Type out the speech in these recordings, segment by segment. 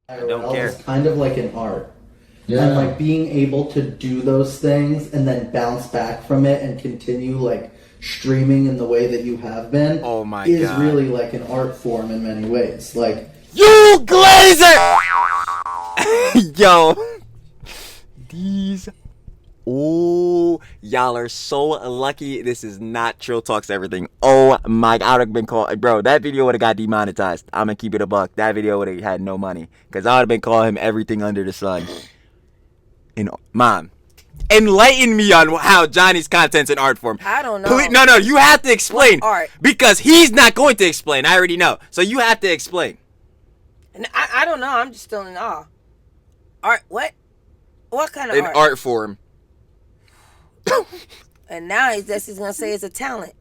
I don't care. It's kind of like an art. Yeah. And like being able to do those things and then bounce back from it and continue like streaming in the way that you have been Oh my is God. really like an art form in many ways. Like, You glazer! Yo. These. Ooh. Y'all are so lucky this is not Trill Talks Everything. Oh my God. I would have been called. Bro, that video would have got demonetized. I'm going to keep it a buck. That video would have had no money. Because I would have been calling him everything under the sun. And, Mom, enlighten me on how Johnny's content's an art form. I don't know. Please, no, you have to explain. What art? Because he's not going to explain. I already know. So you have to explain. And I don't know. I'm just still in awe. Art? What? What kind of An art? art form. And now he's gonna say it's a talent.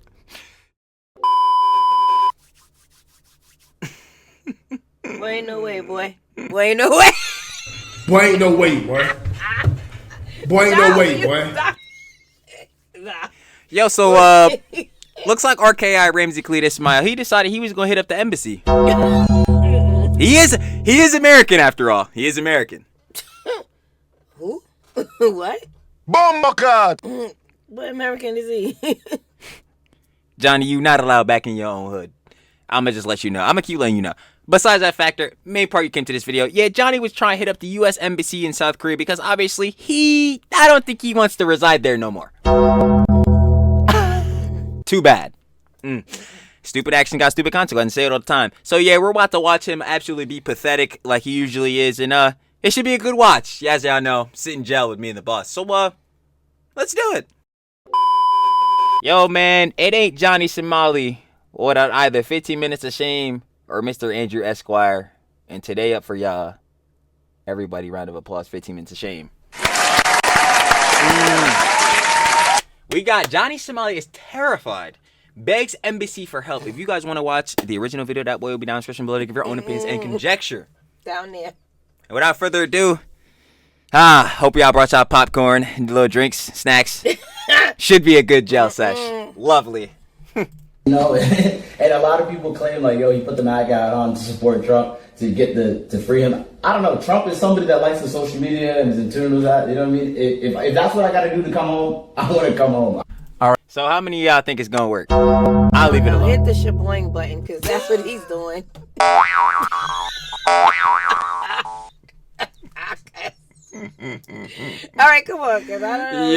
Boy, ain't no way, boy. Boy, ain't no way. Boy, ain't no way, boy. Boy, ain't no way, boy. Yo, so looks like RKI Ramsey Cletus Smile. He decided he was gonna hit up the embassy. He is American after all. He is American. Who? What? Bombakat! What American is he? Johnny, you not allowed back in your own hood. I'ma just let you know. I'ma keep letting you know. Besides that factor, main part you came to this video, yeah, Johnny was trying to hit up the U.S. Embassy in South Korea because obviously I don't think he wants to reside there no more. Too bad. Stupid action got stupid consequences. I say it all the time. So yeah, we're about to watch him absolutely be pathetic like he usually is, and it should be a good watch. As y'all know, sit in jail with me and the boss. So let's do it. Yo man, it ain't Johnny Somali without either 15 Minutes of Shame or Mr. Andrew Esquire. And today up for y'all, everybody round of applause, 15 Minutes of Shame. We got Johnny Somali is terrified. Begs embassy for help. If you guys want to watch the original video, that boy will be down in the description below to give your own opinions and conjecture. Down there. And without further ado, hope y'all brought y'all popcorn and little drinks, snacks. Should be a good jail sesh. Lovely. You know, and a lot of people claim like, yo, he put the MAGA hat on to support Trump to get to free him. I don't know. Trump is somebody that likes the social media and is in tune with that. You know what I mean? If that's what I got to do to come home, I want to come home. So how many of y'all think it's gonna work? I'll leave it alone. Hit the shaboing button because that's what he's doing. All right, come on, because I don't know.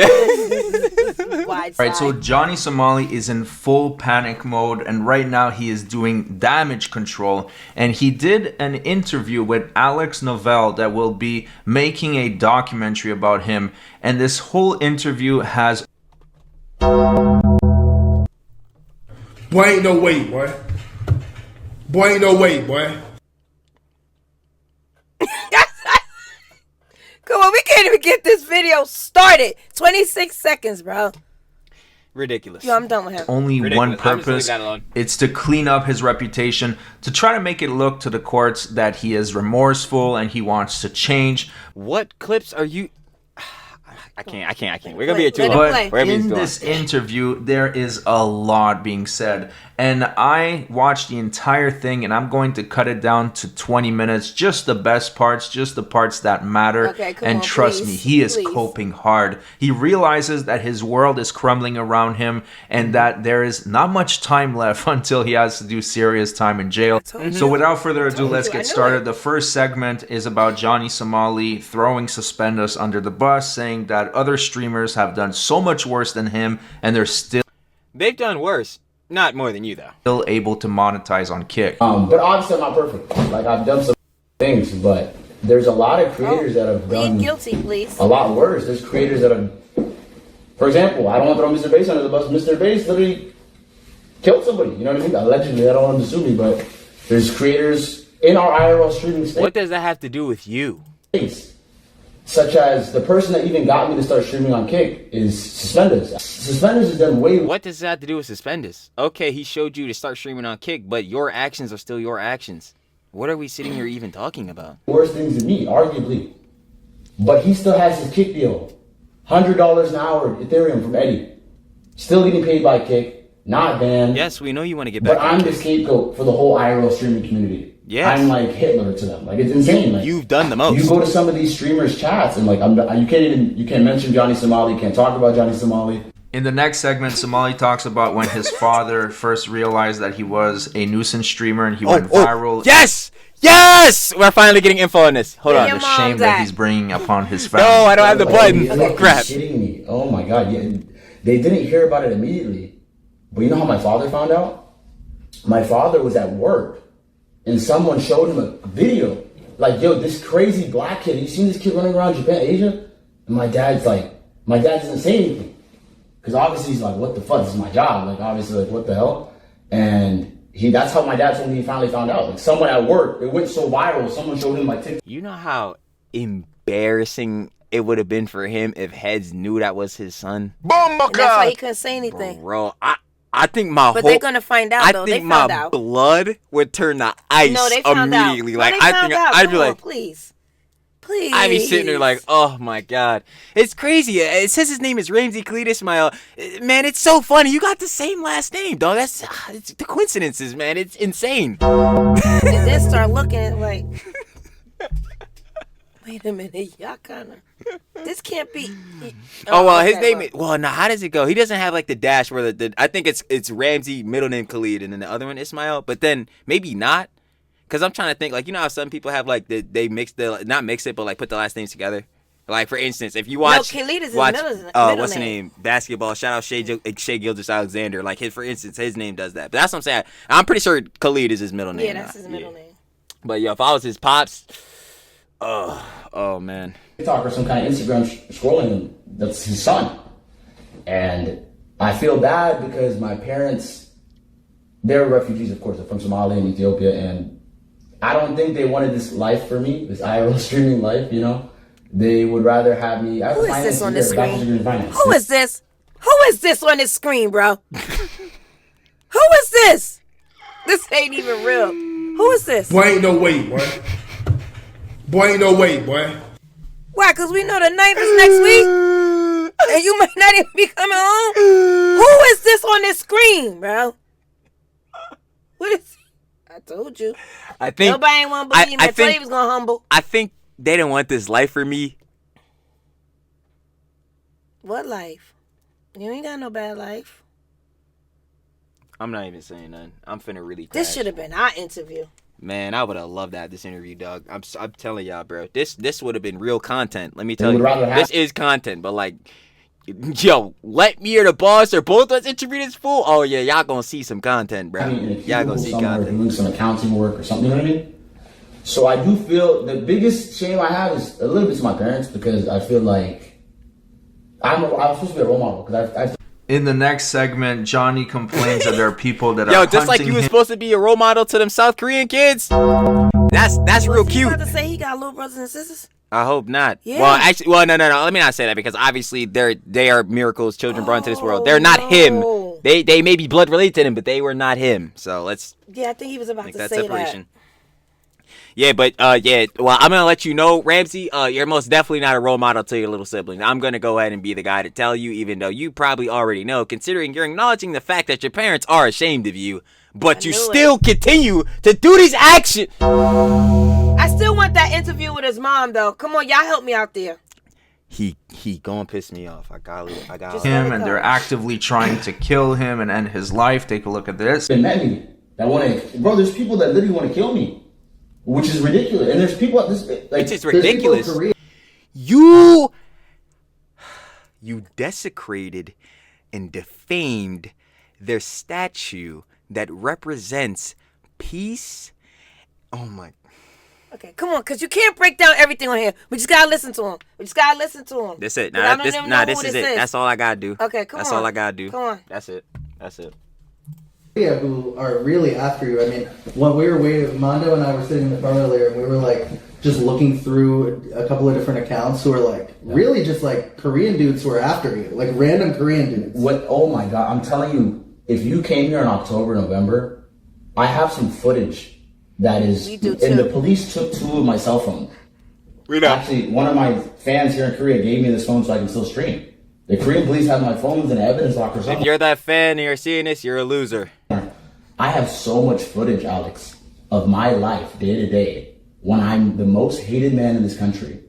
Yeah. Alright, so Johnny Somali is in full panic mode, and right now he is doing damage control. And he did an interview with Alex Novell that will be making a documentary about him. And this whole interview has... Boy, ain't no way, boy. Boy, ain't no way, boy. Come on, we can't even get this video started. 26 seconds, bro. Ridiculous. Yo, I'm done with him. only Ridiculous. one I'm just gonna leave purpose. that alone. It's to clean up his reputation, to try to make it look to the courts that he is remorseful and he wants to change. What clips are you? I can't. We're gonna be here too Let it long. play. But We're gonna be in too long. this interview, there is a lot being said. And I watched the entire thing, and I'm going to cut it down to 20 minutes. Just the best parts, just the parts that matter. Okay, come and on, trust please, me, he is please. coping hard. He realizes that his world is crumbling around him and that there is not much time left until he has to do serious time in jail. So without further ado, let's I get knew started. it. The first segment is about Johnny Somali throwing Suspendus under the bus, saying that other streamers have done so much worse than him and they're still They've done worse. Not more than you though. able to monetize on Kick. But obviously I'm not perfect. Like, I've done some things, but there's a lot of creators that have Plead done guilty, please. a lot worse. There's creators that have, for example, I don't want to throw Mr. Bass under the bus. Mr. Bass literally killed somebody. You know what I mean? Allegedly, I don't want him to sue me, but there's creators in our IRL streaming What does that have to do with you? space, such as the person that even got me to start streaming on Kick is Suspendus. Suspendus has done way What does that have to do with Suspendus? Okay, he showed you to start streaming on Kick, but your actions are still your actions. What are we sitting here even talking about? worse things than me, arguably. But he still has his Kick deal. $100 an hour Ethereum from Eddie. Still getting paid by Kick, not banned. Yes, we know you want to get back. But on I'm the Kick. scapegoat for the whole IRL streaming community. Yes. I'm like Hitler to them. Like, it's insane. Like, You've done the most. You go to some of these streamers' chats and like, you can't mention Johnny Somali. You can't talk about Johnny Somali. In the next segment, Somali talks about when his father first realized that he was a nuisance streamer and he went viral. Yes! Yes! We're finally getting info on this. Hold Where on. your The shame mom's that at? he's bringing upon his family. No, I don't have the button. Like, Crap. you're shitting me. Oh my god. Yeah, they didn't hear about it immediately. But you know how my father found out? My father was at work and someone showed him a video. Like, yo, this crazy black kid, you seen this kid running around Japan, Asia? And my dad doesn't say anything. Because obviously he's like, what the fuck? This is my job. Like, obviously, like, what the hell? And that's how my dad told me he finally found out. Like, someone at work, it went so viral, someone showed him, like, TikTok. You know how embarrassing it would have been for him if Heads knew that was his son? And that's why he couldn't say anything. Bro, I think my But whole... they're gonna find out, though. I think They found my out. blood would turn to ice No, they found immediately. out. Like, No, they I found think out. I'd Come be on, like... please. Please. I'd be sitting there like, oh my god. It's crazy. It says his name is Ramsey Cleet Ismail. Man, it's so funny. You got the same last name, dog. It's the coincidences, man. It's insane. And then start looking at like, wait a minute, y'all kind of, this can't be. Oh, well, his okay, name is, well, now how does it go? He doesn't have like the dash where I think it's Ramsey, middle name Khalid, and then the other one Ismail, but then maybe not. Because I'm trying to think, like, you know how some people have, like, they mix not mix it, but, like, put the last names together? Like, for instance, if you watch... No, Khalid is his middle what's the name? Basketball. Shout out Shea Gilgeous-Alexander. Like, for instance, his name does that. But that's what I'm saying. I'm pretty sure Khalid is his middle name. Yeah, that's his middle name. But, yeah, if I was his pops... Oh, man. TikTok or some kind of Instagram scrolling, that's his son. And I feel bad because my parents, they're refugees, of course. They're from Somalia and Ethiopia, and I don't think they wanted this life for me, this IRL streaming life, you know? They would rather have me... Who is this on the screen? Who Who is this? Who is this on this screen, bro? Who is this? This ain't even real. Who is this? Boy, ain't no way, boy. Boy, ain't no way, boy. Why? Because we know the 9th is next week? And you might not even be coming home? Who is this on this screen, bro? What is... I told you. I think... Nobody ain't want to believe me. I told you he was going to humble. I think they didn't want this life for me. What life? You ain't got no bad life. I'm not even saying nothing. I'm finna really crash. This should have been our interview. Man, I would have loved to have this interview, dog. I'm telling y'all, bro. This would have been real content. Let me tell you. This is content, but like, yo, let me or the boss or both of us interview this fool. Oh yeah, y'all gonna see some content, bro. Y'all gonna see content. Doing some accounting work or something, you know what I mean? So I do feel the biggest shame I have is a little bit to my parents because I feel like I was supposed to be a role model because I In the next segment, Johnny complains that there are people that are Yo, just like you was him. supposed to be a role model to them South Korean kids. That's real Was he cute. about to say he got little brothers and sisters? I hope not. Yeah. Well, actually, no. Let me not say that because obviously they are miracles, children brought into this world. They're not him. no. They may be blood related to him, but they were not him. So let's Yeah, I think he was about make to that say separation. Yeah, but yeah. Well, I'm gonna let you know, Ramsey. You're most definitely not a role model to your little sibling. I'm gonna go ahead and be the guy to tell you, even though you probably already know, considering you're acknowledging the fact that your parents are ashamed of you, but you still continue to do these actions. I still want that interview with his mom, though. Come on, y'all help me out there. He gonna piss me off. I got Just him, let it and go. they're actively trying to kill him and end his life. Take a look at this. been met me that want to, bro. There's people that literally want to kill me, which is ridiculous. And there's people at this, like, It's just ridiculous. There's people in Korea- You desecrated and defamed their statue that represents peace. Oh my. Okay, come on, because you can't break down everything on here. We just got to listen to him. That's it. I Nah, don't this even know this who is this it. is. That's all I gotta do. Okay, come That's on. all I gotta do. Come on. That's it. Yeah, who are really after you. I mean, when we were waiting, Mondo and I were sitting in the car earlier, and we were like just looking through a couple of different accounts who are like really just like Korean dudes who are after you, like random Korean dudes. what? Oh my god! I'm telling you, if you came here in October, November, I have some footage that is, We do and too. the police took 2 of my cell phones. We know. Actually, one of my fans here in Korea gave me this phone so I can still stream. The Korean police have my phones in an evidence locker. If you're that fan and you're seeing this, you're a loser. I have so much footage, Alex, of my life day to day when I'm the most hated man in this country.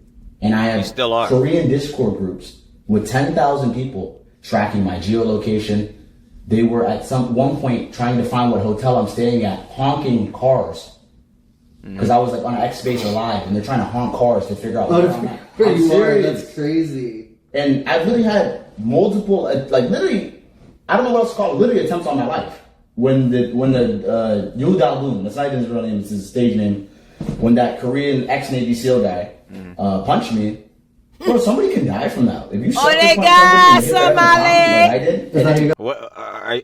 And I have still are. Korean Discord groups with 10,000 people tracking my geolocation. They were at one point trying to find what hotel I'm staying at, honking cars. Because I was like on an X base or live, and they're trying to honk cars to figure out where I'm at. I'm serious. That's crazy. And I've literally had multiple, like literally, I don't know what else to call it, literally attempts on my life. When the Yoo Dal-boon, that's not even his real name, it's his stage name, when that Korean ex-Navy SEAL guy punched me, bro, somebody can die from that. If you they got Somali! Like I did. What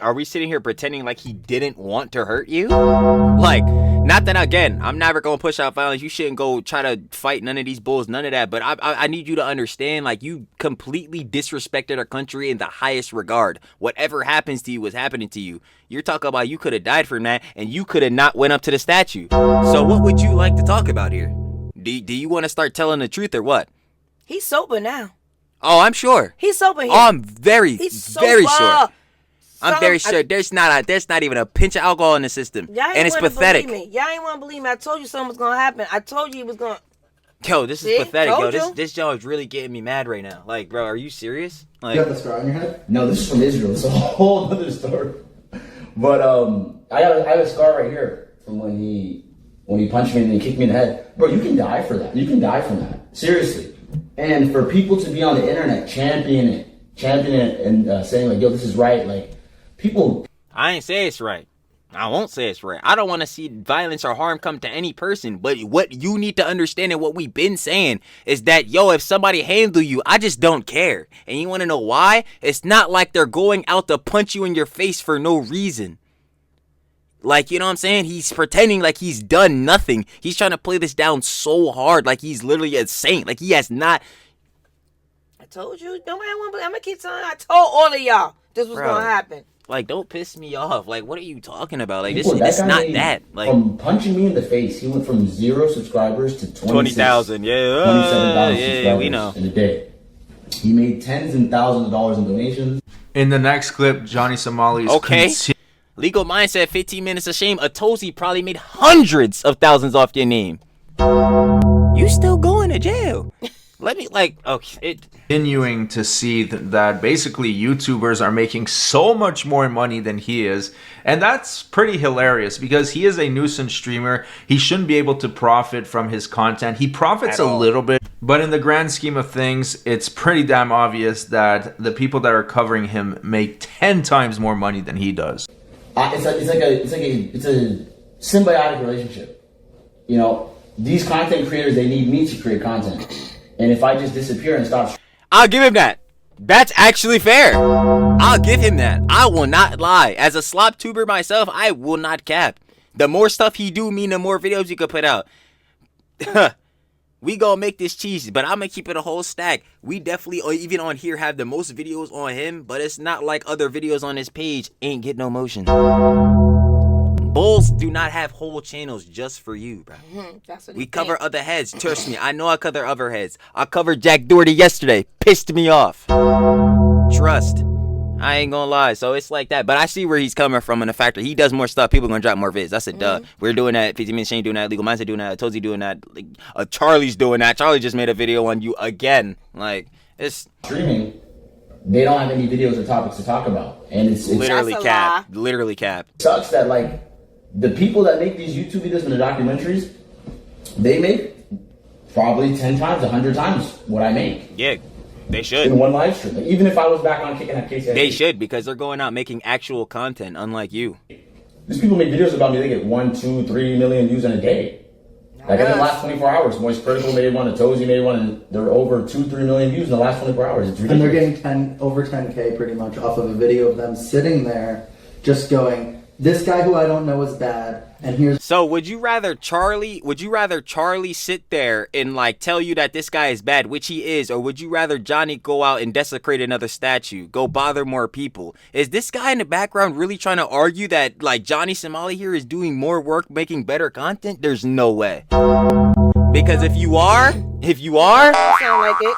are we sitting here pretending like he didn't want to hurt you? Like, not that again, I'm never gonna push out violence. You shouldn't go try to fight none of these bulls, none of that. But I need you to understand, like, you completely disrespected our country in the highest regard. Whatever happens to you was happening to you. You're talking about you could have died from that, and you could have not went up to the statue. So what would you like to talk about here? Do you want to start telling the truth or what? He's sober now. Oh, I'm sure. He's sober here. Oh, I'm very sure. I'm very sure. There's not even a pinch of alcohol in the system, and it's pathetic. Y'all ain't want to believe me. I told you something was gonna happen. I told you it was gonna. Yo, this is pathetic. Told Yo, you. this Joe is really getting me mad right now. Like, bro, are you serious? Like, You got the scar on your head? No, this is from Israel. It's a whole other story. But I have a scar right here from when he punched me and then kicked me in the head. Bro, you can die for that. You can die from that. Seriously. And for people to be on the internet championing it and saying like, yo, this is right, like, people. I ain't say it's right. I won't say it's right. I don't want to see violence or harm come to any person. But what you need to understand and what we've been saying is that, yo, if somebody handle you, I just don't care. And you want to know why? It's not like they're going out to punch you in your face for no reason. Like, you know what I'm saying? He's pretending like he's done nothing. He's trying to play this down so hard, like he's literally a saint. Like he has not. I told you. Nobody want to believe. I'm gonna keep telling. I told all of y'all this was gonna happen. Like, don't piss me off. Like, what are you talking about? Like, People, it's not that. Like, from punching me in the face, he went from 0 subscribers to 20,000. Yeah, 27,000 subscribers we know. in a day. He made tens and thousands of dollars in donations. In the next clip, Johnny Somali is Legal Mindset, 15 minutes of shame. Atosi probably made hundreds of thousands off your name. You still going to jail. Let me, continuing to see that basically YouTubers are making so much more money than he is. And that's pretty hilarious because he is a nuisance streamer. He shouldn't be able to profit from his content. He profits a little bit, but in the grand scheme of things, it's pretty damn obvious that the people that are covering him make 10 times more money than he does. It's a symbiotic relationship. You know, these content creators, they need me to create content. And if I just disappear and stop, I'll give him that. That's actually fair. I'll give him that. I will not lie. As a slop tuber myself, I will not cap. The more stuff he do mean the more videos you could put out. We gonna make this cheesy, but I'm gonna keep it a whole stack. We definitely, or even on here, have the most videos on him, but it's not like other videos on his page ain't get no motion. Bulls do not have whole channels just for you, bro. That's what we cover other heads. Trust me, I know I cover other heads. I covered Jack Doherty yesterday. Pissed me off. Trust. I ain't gonna lie. So it's like that. But I see where he's coming from in the fact that he does more stuff. People gonna drop more vids. That's a duh. We're doing that. 15 Minutes Shane doing that. Legal Mindset doing that. Tozy doing that. Like, Charlie's doing that. Charlie just made a video on you again. Like, it's streaming. They don't have any videos or topics to talk about. And it's literally cap. Literally cap. It sucks that, like, the people that make these YouTube videos and the documentaries, they make probably 10 times, 100 times what I make. Yeah, they should. In one live stream. Like, even if I was back on Kicking at KCIC. They should, because they're going out making actual content, unlike you. These people make videos about me, they get 1, 2, 3 million views in a day. Like, in the last 24 hours, Moist Critical made one, Tozy made one, and they're over 2, 3 million views in the last 24 hours. It's ridiculous. And they're getting over 10K pretty much off of a video of them sitting there just going, this guy who I don't know is bad, and here's... So would you rather Charlie sit there and like tell you that this guy is bad, which he is, or would you rather Johnny go out and desecrate another statue, go bother more people? Is this guy in the background really trying to argue that like Johnny Somali here is doing more work, making better content? There's no way. Because if you are, it don't sound like it.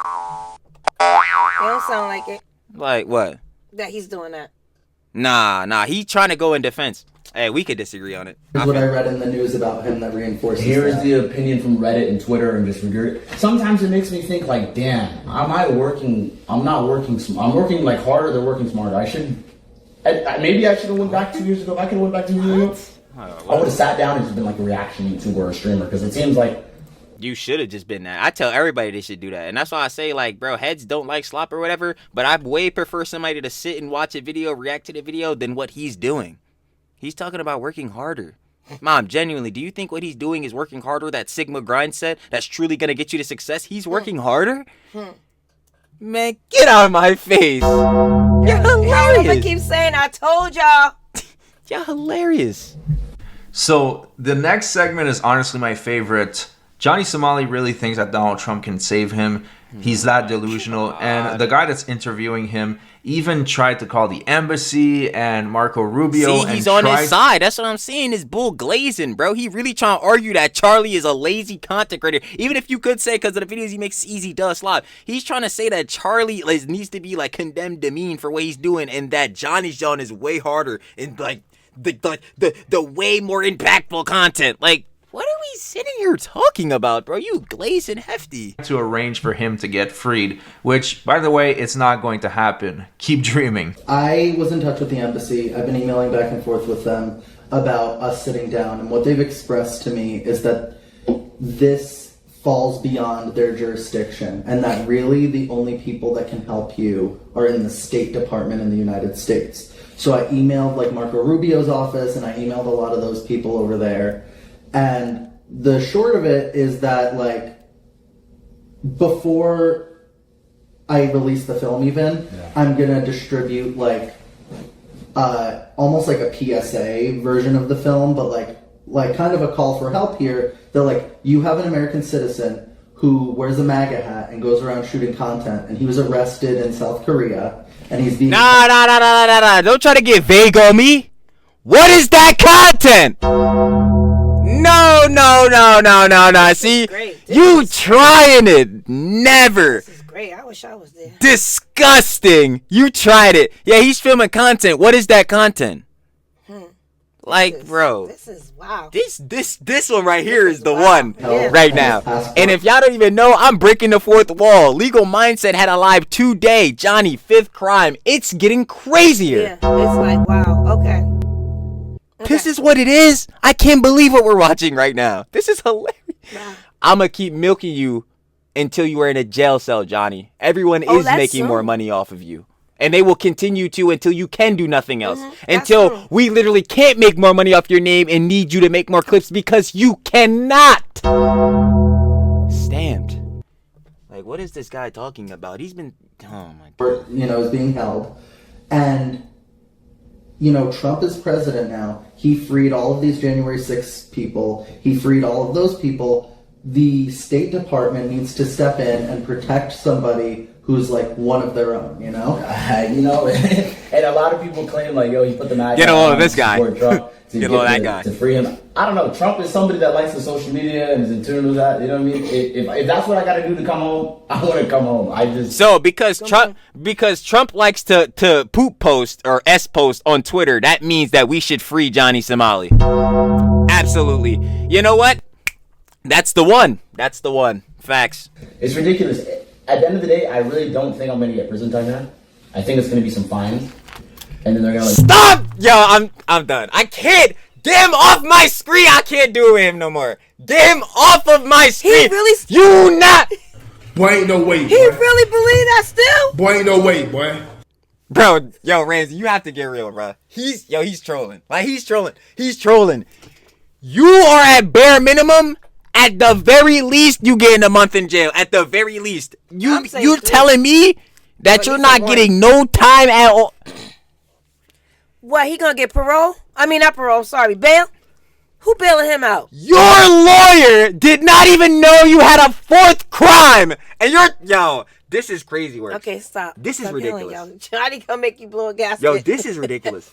It don't sound like it. Like what? That he's doing that. Nah, he trying to go in defense. Hey, we could disagree on it. Here's what I read in the news about him that reinforces Here's that. the opinion from Reddit and Twitter and just sometimes it makes me think like, damn, I'm not working like harder, they're working smarter. Maybe I should have went back 2 years ago. If I could have went back 2 years ago, I would have sat down and just been like a reaction YouTuber or a streamer, because it seems like You should have just been that. I tell everybody they should do that. And that's why I say, like, bro, heads don't like slop or whatever, but I way prefer somebody to sit and watch a video, react to the video, than what he's doing. He's talking about working harder. Mom, genuinely, do you think what he's doing is working harder, that Sigma grind set, that's truly going to get you to success? He's working harder? Man, get out of my face. You're I hilarious. keep saying, I told y'all. You're hilarious. So the next segment is honestly my favorite. Johnny Somali really thinks that Donald Trump can save him. He's that delusional. And the guy that's interviewing him even tried to call the embassy and Marco Rubio. See, he's on his side. That's what I'm saying. Is bull glazing, bro. He really trying to argue that Charlie is a lazy content creator. Even if you could say, because of the videos he makes easy does slop, he's trying to say that Charlie needs to be like condemned, demeaned for what he's doing, and that Johnny's John is way harder and like the way more impactful content. Like, what are we sitting here talking about, bro? You glazing hefty. To arrange for him to get freed, which, by the way, it's not going to happen. Keep dreaming. I was in touch with the embassy. I've been emailing back and forth with them about us sitting down, and what they've expressed to me is that this falls beyond their jurisdiction, and that really the only people that can help you are in the State Department in the United States. So I emailed like Marco Rubio's office, and I emailed a lot of those people over there. And the short of it is that, like, before I release the film even, I'm going to distribute, like, almost like a PSA version of the film, but, like kind of a call for help here. That, like, you have an American citizen who wears a MAGA hat and goes around shooting content, and he was arrested in South Korea, and he's being... Nah. Don't try to get vague on me. What is that content? No. See, you trying it. Never. This is great. I wish I was there. Disgusting. You tried it. Yeah, he's filming content. What is that content? Like, bro. This is wow. This one right here is the wow. one Yeah. right now. And if y'all don't even know, I'm breaking the fourth wall. Legal Mindset had a live today. Johnny, fifth crime. It's getting crazier. Yeah, it's like wow. Okay. This is what it is. I can't believe what we're watching right now. This is hilarious. Wow. I'm going to keep milking you until you are in a jail cell, Johnny. Everyone is that's making soon. more money off of you. And they will continue to until you can do nothing else. That's Until true. we literally can't make more money off your name and need you to make more clips because you cannot. Stamped. Like, what is this guy talking about? He's been... Oh, my God. you know, is being held. And, you know, Trump is president now. He freed all of these January 6th people. He freed all of those people. The State Department needs to step in and protect somebody who's like one of their own, you know? You know, and a lot of people claim like, yo, he put the MAGA Get a load of on this to guy. support Trump to Get a load of that guy. to free him. I don't know. Trump is somebody that likes the social media and is in tune with that. You know what I mean? If that's what I got to do to come home, I want to come home. I just So because Trump likes to poop post or S post on Twitter, that means that we should free Johnny Somali. Absolutely. You know what? That's the one. That's the one. Facts. It's ridiculous. At the end of the day, I really don't think I'm going to get prison time now. I think it's going to be some fines. And then they're going to like... Stop! Yo, I'm done. I can't. Get him off my screen. I can't do it with him no more. Get him off of my screen. really- You not... Boy, ain't no way, He boy. really believe that still? Boy, ain't no way, boy. Bro, yo, Ramsey, you have to get real, bro. He's trolling. Like, he's trolling. You are at bare minimum... At the very least, you get in a month in jail. At the very least. You're telling me that But you're he's not a getting no time at all. What, he gonna get parole? I mean, not parole, sorry, bail? Who bailing him out? Your lawyer did not even know you had a fourth crime. And yo, this is crazy work. Okay, stop. This is Stop yelling, ridiculous. yo. Johnny gonna make you blow a gasket. Yo, this is ridiculous.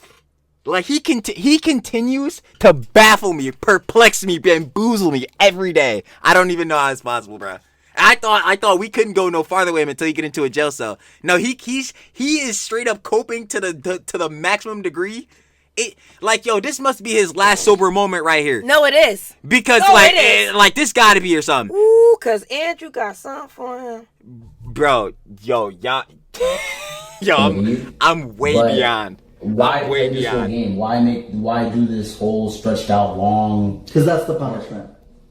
Like, he continues to baffle me, perplex me, bamboozle me every day. I don't even know how it's possible, bro. I thought we couldn't go no farther with him until he get into a jail cell. No, he is straight up coping to the maximum degree, this must be his last sober moment right here. No, it is. Because No, it is. this gotta be or something. Ooh, cause Andrew got something for him. Bro, y'all, I'm way But beyond. Why I'm play this whole game? Why do this whole stretched out long? Because that's the punishment.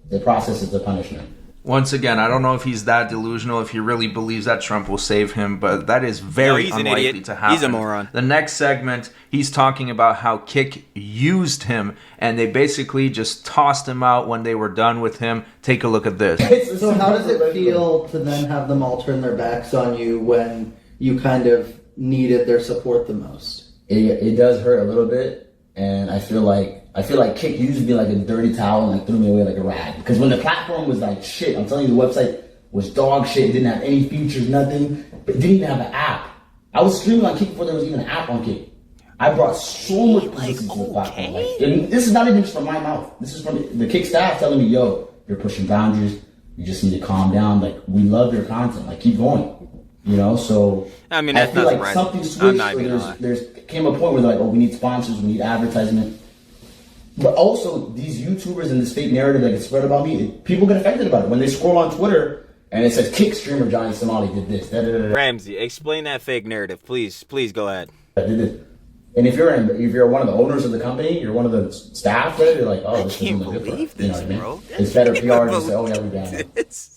The process is the punishment. Once again, I don't know if he's that delusional, if he really believes that Trump will save him, but that is very he's an unlikely idiot. to happen. He's a moron. The next segment, he's talking about how Kick used him, and they basically just tossed him out when they were done with him. Take a look at this. So how does it feel to then have them all turn their backs on you when you kind of needed their support the most? It does hurt a little bit, and I feel like Kick used me like a dirty towel and like threw me away like a rag. Because when the platform was like shit, I'm telling you, the website was dog shit. It didn't have any features, nothing. But it didn't even have an app. I was streaming on Kick before there was even an app on Kick. I brought so much publicity to the platform. And this is not even just from my mouth. This is from the Kick staff telling me, yo, you're pushing boundaries. You just need to calm down. Like, we love your content. Like, keep going. You know, so I mean, I that's feel not like surprising. something I'm switched. not even Or gonna lie. there's came a point where they're like, oh, we need sponsors, we need advertisement. But also, these YouTubers and this fake narrative that gets spread about me, people get affected about it. When they scroll on Twitter and it says, Kick streamer Johnny Somali did this, Ramsey, explain that fake narrative, please go ahead. did this. And if you're one of the owners of the company, you're one of the staff there, you're like, oh, this can't isn't good for believe us. You know this, what I mean? bro. It's better PR to say, oh, yeah, we got it.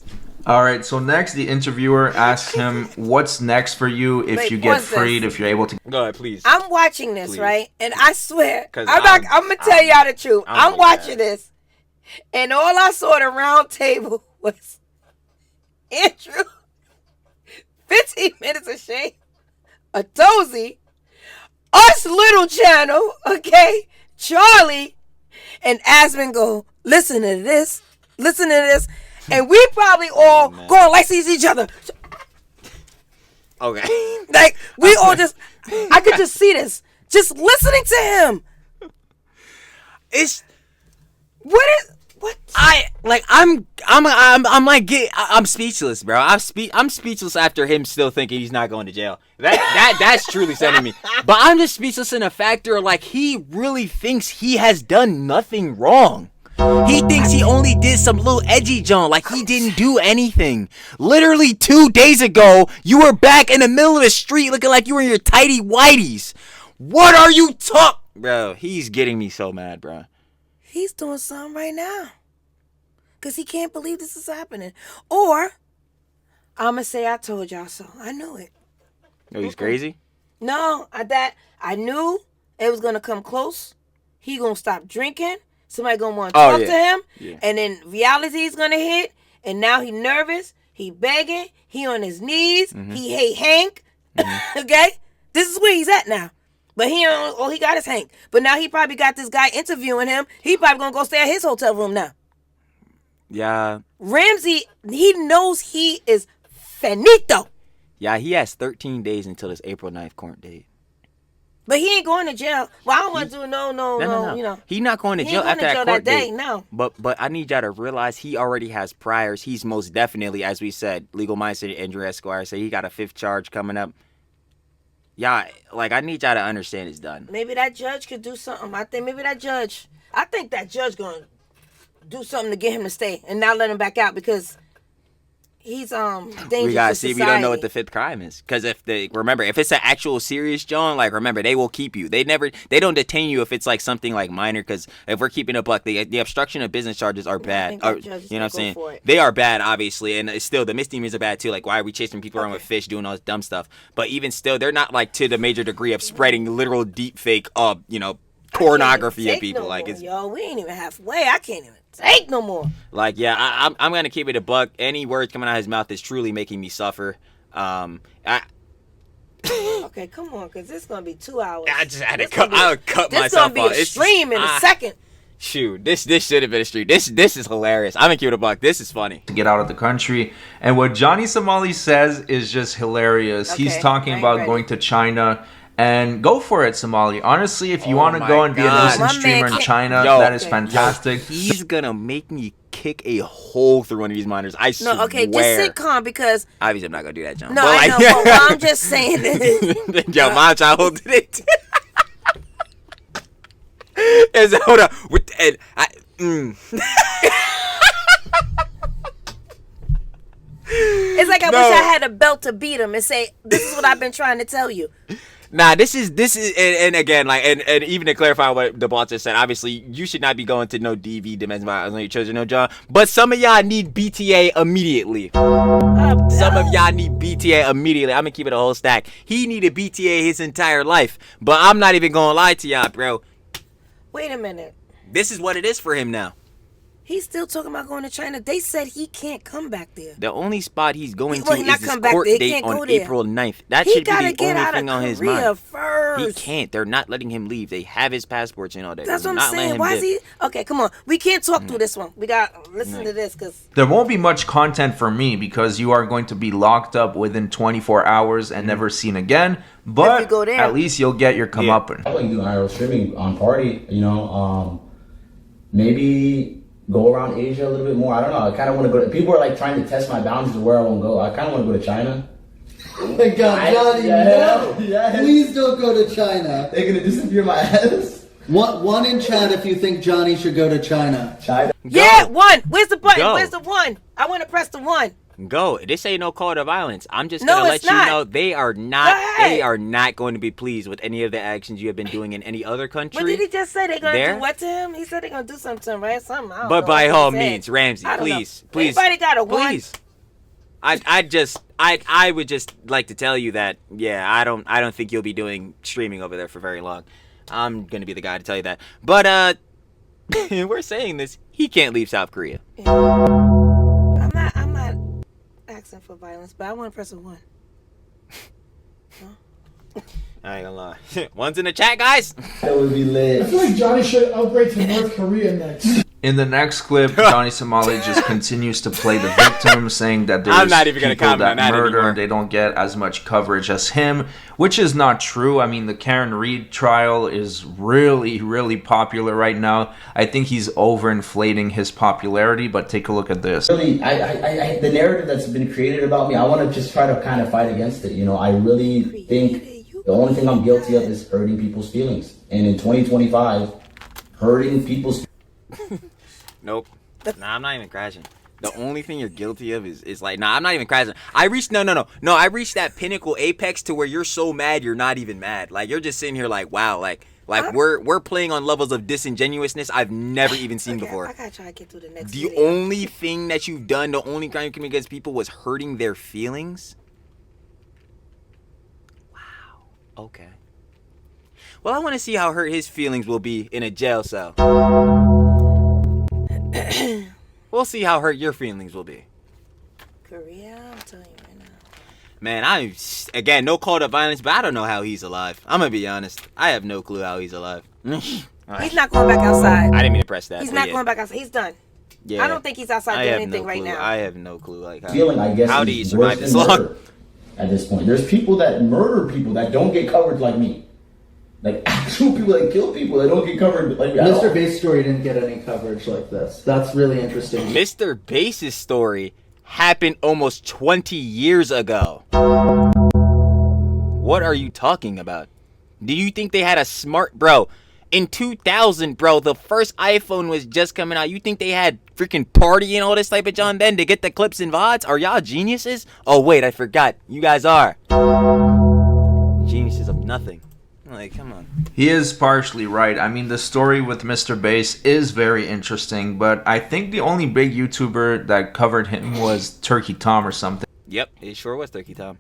All right, so next the interviewer asks him, what's next for you if Wait, you get what's this? freed, if you're able to... Go ahead, please. I'm watching this, Please. right? And I swear, 'Cause I'm gonna tell y'all the truth. I'm watching this, and all I saw at the round table was Andrew, 15 minutes of shame, a dozy, us little channel, okay, Charlie, and Asmon go, listen to this, and we probably all going like sees each other. Okay. Like, we all just, I could just see this. Just listening to him. It's What? I'm speechless, bro. I'm speechless after him still thinking he's not going to jail. That's truly sending me. But I'm just speechless in a factor like he really thinks he has done nothing wrong. He thinks he only did some little edgy junk, like he didn't do anything. Literally 2 days ago, you were back in the middle of the street looking like you were in your tighty whities. What are you Bro, he's getting me so mad, bro. He's doing something right now. Because he can't believe this is happening. Or, I'm going to say I told y'all so. I knew it. Oh, he's crazy? No, I knew it was going to come close. He going to stop drinking. Somebody going to want to talk to him. Yeah. And then reality is going to hit. And now he nervous. He begging. He on his knees. He hate Hank. Okay? This is where he's at now. But he got his Hank. But now he probably got this guy interviewing him. He probably going to go stay at his hotel room now. Yeah. Ramsey, he knows he is finito. Yeah, he has 13 days until his April 9th court date. But he ain't going to jail. Well, I don't want to do no, you know. He's not going to He jail ain't after going to that jail court that day, date. no. But I need y'all to realize he already has priors. He's most definitely, as we said, legal mindset Andrew Esquire say he got a 5th charge coming up. Yeah, like I need y'all to understand it's done. Maybe that judge could do something. I think that judge going to do something to get him to stay and not let him back out because he's dangerous. We gotta to see. society. We don't know what the 5th crime is because if it's an actual serious John, like remember they will keep you. They don't detain you if it's like something like minor. Because if we're keeping a buck, the obstruction of business charges are bad. think Or, that judge is you know what I'm gonna go saying? for it. They are bad, obviously, and it's still the misdemeanors are bad too. Like why are we chasing people around with fish, doing all this dumb stuff? But even still, they're not like to the major degree of spreading literal deep fake, pornography at people. No Like more, it's yo, we ain't even halfway. I can't even take no more. like I'm gonna keep it a buck. Any words coming out of his mouth is truly making me suffer. Okay, come on, because this is going to be 2 hours. I just had to This gonna I'll be- cut This myself going to off. be a It's stream in a second. Shoot, this should have been a stream. This is hilarious. I'm gonna keep it a buck. This is funny. to get out of the country. And what Johnny Somali says is just hilarious. He's Okay, talking I ain't about ready. going to China. And go for it, Somali. Honestly, if you want to my go and be an God. innocent My streamer man in can't- China, Yo, that is okay. fantastic. He's gonna make me kick a hole through one of these monitors. I swear. No, okay, just sit calm because, Obviously, I'm not gonna do that, John. no, But I know, but what I'm just saying is, Yo, my child did it. Hold on. And It's like I wish I had a belt to beat him and say, "This is what I've been trying to tell you." Nah, this is and again, like, and even to clarify what the boss just said, obviously you should not be going to no DV domestic violence on your children, no John. But some of y'all need BTA immediately. Some of y'all need BTA immediately. I'm gonna keep it a whole stack. He needed BTA his entire life, but I'm not even gonna lie to y'all, bro. Wait a minute. This is what it is for him now. He's still talking about going to China. They said he can't come back there. The only spot he's going Well, to he is not this come back court there. He date can't go on there. April 9th. That He should be gotta the get only out thing of on his Korea mind. first. He can't. They're not letting him leave. They have his passports and all that. That's They're what I'm not letting saying. him Why is live. he? Okay, come on. We can't talk through this one. We got to listen to this because There won't be much content for me because you are going to be locked up within 24 hours and never seen again. If But you go there. at least you'll get your comeuppance. I like doing IRL streaming on Party, maybe go around Asia a little bit more. I don't know. I kind of want to go. People are like trying to test my boundaries of where I won't go. I kind of want to go to China. Oh my God, Johnny, no! Please don't go to China. They're gonna disappear my ass. One in chat if you think Johnny should go to China. China. yeah, one. Where's the button? Go. Where's the one? I want to press the one. Go. This ain't no call to violence. I'm just No, gonna let it's you not. know they are Go not. ahead. They are not going to be pleased with any of the actions you have been doing in any other country. What did he just say? They're gonna There? do what to him? He said they're gonna do something to him, right? Something. I don't But know by what all he said. means, Ramsey, I don't know. please. Anybody got a one? Please. I would just like to tell you that, yeah, I don't think you'll be doing streaming over there for very long. I'm gonna be the guy to tell you that. But we're saying this. He can't leave South Korea. I'm not asking for violence, but I want to press a one. I ain't gonna lie. One's in the chat, guys. That would be lit. I feel like Johnny should upgrade to North Korea next. In the next clip, Johnny Somali just continues to play the victim, saying that there's I'm not even gonna people comment on that murder, anymore. they don't get as much coverage as him, which is not true. I mean, the Karen Reed trial is really, really popular right now. I think he's overinflating his popularity, but take a look at this. Really, I the narrative that's been created about me, I want to just try to kind of fight against it. I really think the only thing I'm guilty of is hurting people's feelings. And in 2025, hurting people's Nope. Nah, I'm not even crashing. The only thing you're guilty of is like, nah, I'm not even crashing. I reached no. I reached that pinnacle apex to where you're so mad you're not even mad. Like you're just sitting here like, wow, like we're playing on levels of disingenuousness I've never even seen before. I gotta try to get through the next. The video. only thing that you've done, the only crime you committed against people was hurting their feelings. Wow. Okay. Well, I want to see how hurt his feelings will be in a jail cell. We'll see how hurt your feelings will be. Korea, I'm telling you right now. Man, again, no call to violence, but I don't know how he's alive. I'm gonna be honest. I have no clue how he's alive. He's not going back outside. I didn't mean to press that. He's but not yeah. going back outside. He's done. Yeah. I don't think he's outside I doing have anything no right clue. now. I have no clue. Like feeling, I guess, how do you is survive worse this than long? murder at this point. There's people that murder people that don't get covered like me. Like actual people that kill people that don't get covered like me. Mr. Bass story didn't get any coverage like this. That's really interesting. Mr. Bass's story happened almost 20 years ago. What are you talking about? Do you think they had a smart... Bro, in 2000, bro, the first iPhone was just coming out. You think they had freaking Party and all this type of John then to get the clips and VODs? Are y'all geniuses? Oh, wait, I forgot. You guys are. Geniuses of nothing. Like, come on. He is partially right. I mean, the story with Mr. Bass is very interesting, but I think the only big YouTuber that covered him was Turkey Tom or something. Yep, it sure was Turkey Tom.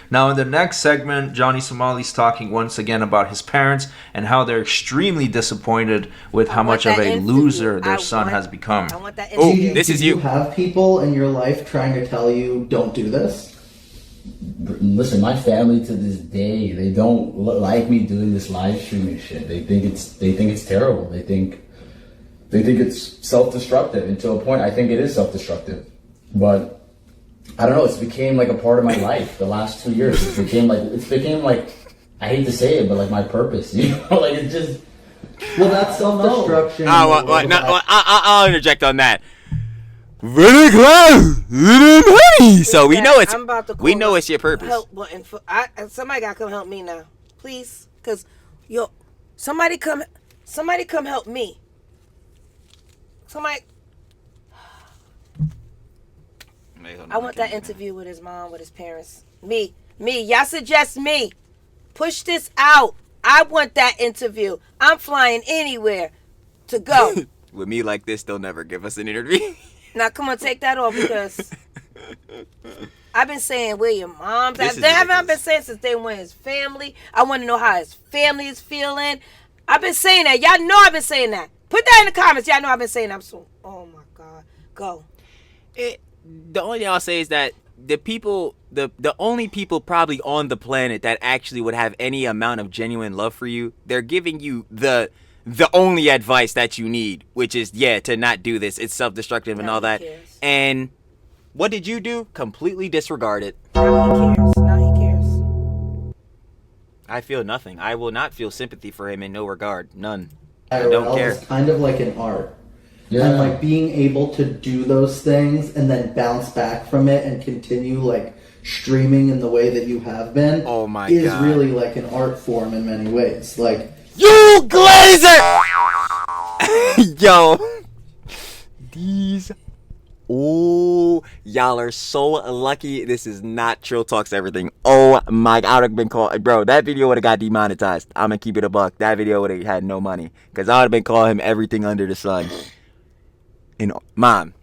Now, in the next segment, Johnny Somali's talking once again about his parents and how they're extremely disappointed with how much of a loser their son has become. I want that Oh, interview. this is Do you. you have people in your life trying to tell you don't do this? Listen, my family to this day, they don't like me doing this live streaming shit. They think it's terrible. They think it's self-destructive. And to a point, I think it is self-destructive. But I don't know. It's became like a part of my life the last 2 years. It became like I hate to say it, but like my purpose. Like it's just. Well, that's self-destruction. I'll interject on that. Very close. So we know I'm about to call we know the it's your purpose. Help button for somebody gotta come help me now, please, cause somebody come. Somebody come help me. Somebody. I want that interview with his mom, with his parents. Me. Y'all suggest me. Push this out. I want that interview. I'm flying anywhere to go. With me like this, they'll never give us an interview. Now, come on, take that off because I've been saying where your mom's at. This is They haven't ridiculous. been saying since they went his family. I want to know how his family is feeling. I've been saying that. Y'all know I've been saying that. Put that in the comments. Y'all know I've been saying that. I'm so, oh my God. Go. The only thing I'll say is that the people, the only people probably on the planet that actually would have any amount of genuine love for you, they're giving you the only advice that you need, which is, to not do this. It's self-destructive and Now all he that. cares. And what did you do? Completely disregard it. Now he cares. I feel nothing. I will not feel sympathy for him in no regard. None. I IRL don't care. is kind of like an art. Yeah. And like being able to do those things and then bounce back from it and continue like streaming in the way that you have been Oh my is God. really like an art form in many ways. Like You Glazer! Yo. These. Ooh. Y'all are so lucky. This is not Trill Talks Everything. Oh my God. I would have been called. Bro, that video would have got demonetized. I'm going to keep it a buck. That video would have had no money. Because I would have been calling him everything under the sun. And Mom,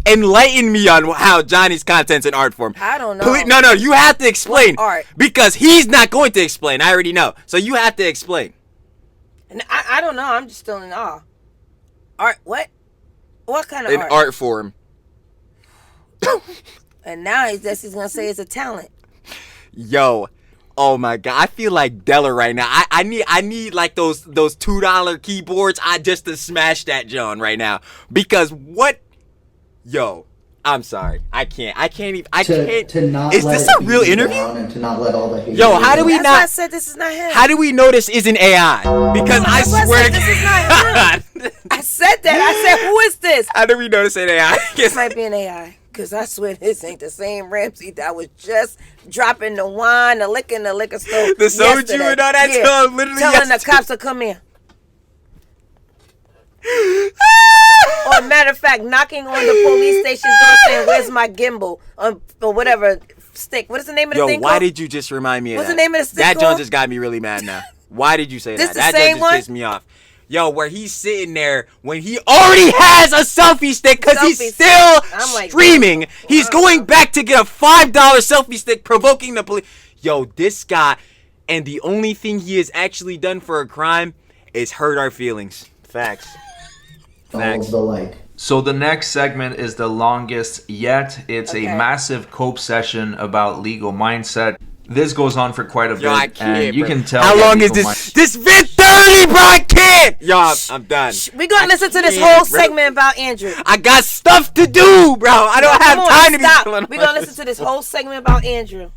enlighten me on how Johnny's content's an art form. I don't know. No, you have to explain. What art? Because he's not going to explain. I already know. So you have to explain. And I don't know. I'm just still in awe. Art? What? What kind of An art? art form. And now he's going to say it's a talent. Yo. Oh my God. I feel like Della right now. I need like those $2 keyboards just to smash that John right now. Because what? Yo. I'm sorry. I can't even. to not Is let this it a beat real you interview? down and to not let all the hate. Yo, how do we That's not? why I said this is not him. How do we know this isn't AI? Because I That's why I swear said to this is not God. I said that. I said, who is this? How do we know this ain't AI? This might be an AI. Because I swear this ain't the same Ramsey that was just dropping the wine, the liquor in the liquor store. The soju yesterday. and all that stuff, literally telling the yesterday. cops to come in. Or matter of fact, knocking on the police station door saying, "Where's my gimbal?" Or whatever stick. What is the name of the Yo, thing why called? did you just remind me of What's that? the name of the stick That John called? just got me really mad now. Why did you say This that? the That same just one? pissed me off. Yo, where he's sitting there when he already has a selfie stick because he's Selfie still stick. I'm like, streaming. He's going back to get a $5 selfie stick, provoking the police. Yo, this guy, and the only thing he has actually done for a crime is hurt our feelings. Facts. all Facts. of the like. So the next segment is the longest yet. It's a Okay. massive cope session about legal mindset. This goes on for quite a bit, Yo, I can't, and you bro. can tell. How that long is legal this? This vid 30, bro. I can't. Yo, I'm done. We're going to listen to this can't, whole bro. segment about Andrew. I got stuff to do, bro. I don't have time to be stop. killing We're going to listen to this whole segment about Andrew.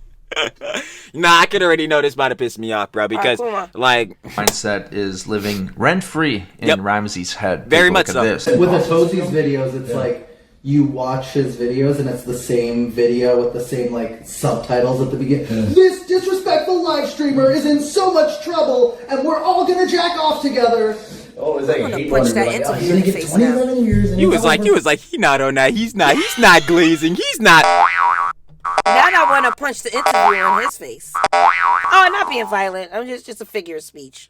Nah, I could already know this about to piss me off, bro. Because, come on. like, mindset is living rent-free in Yep. Ramsey's head. Very Take a much look so. at this. With the Toesies videos, it's like you watch his videos and it's the same video with the same like subtitles at the beginning. This disrespectful live streamer is in so much trouble and we're all gonna jack off together. Oh, it's like I'm gonna hate punch runner, that like, into he's you gonna in the get face 27 years. And you it's was over. like, he not on that. He's not glazing. He's not. Now I want to punch the interviewer in his face. Oh, not being violent. I'm just a figure of speech.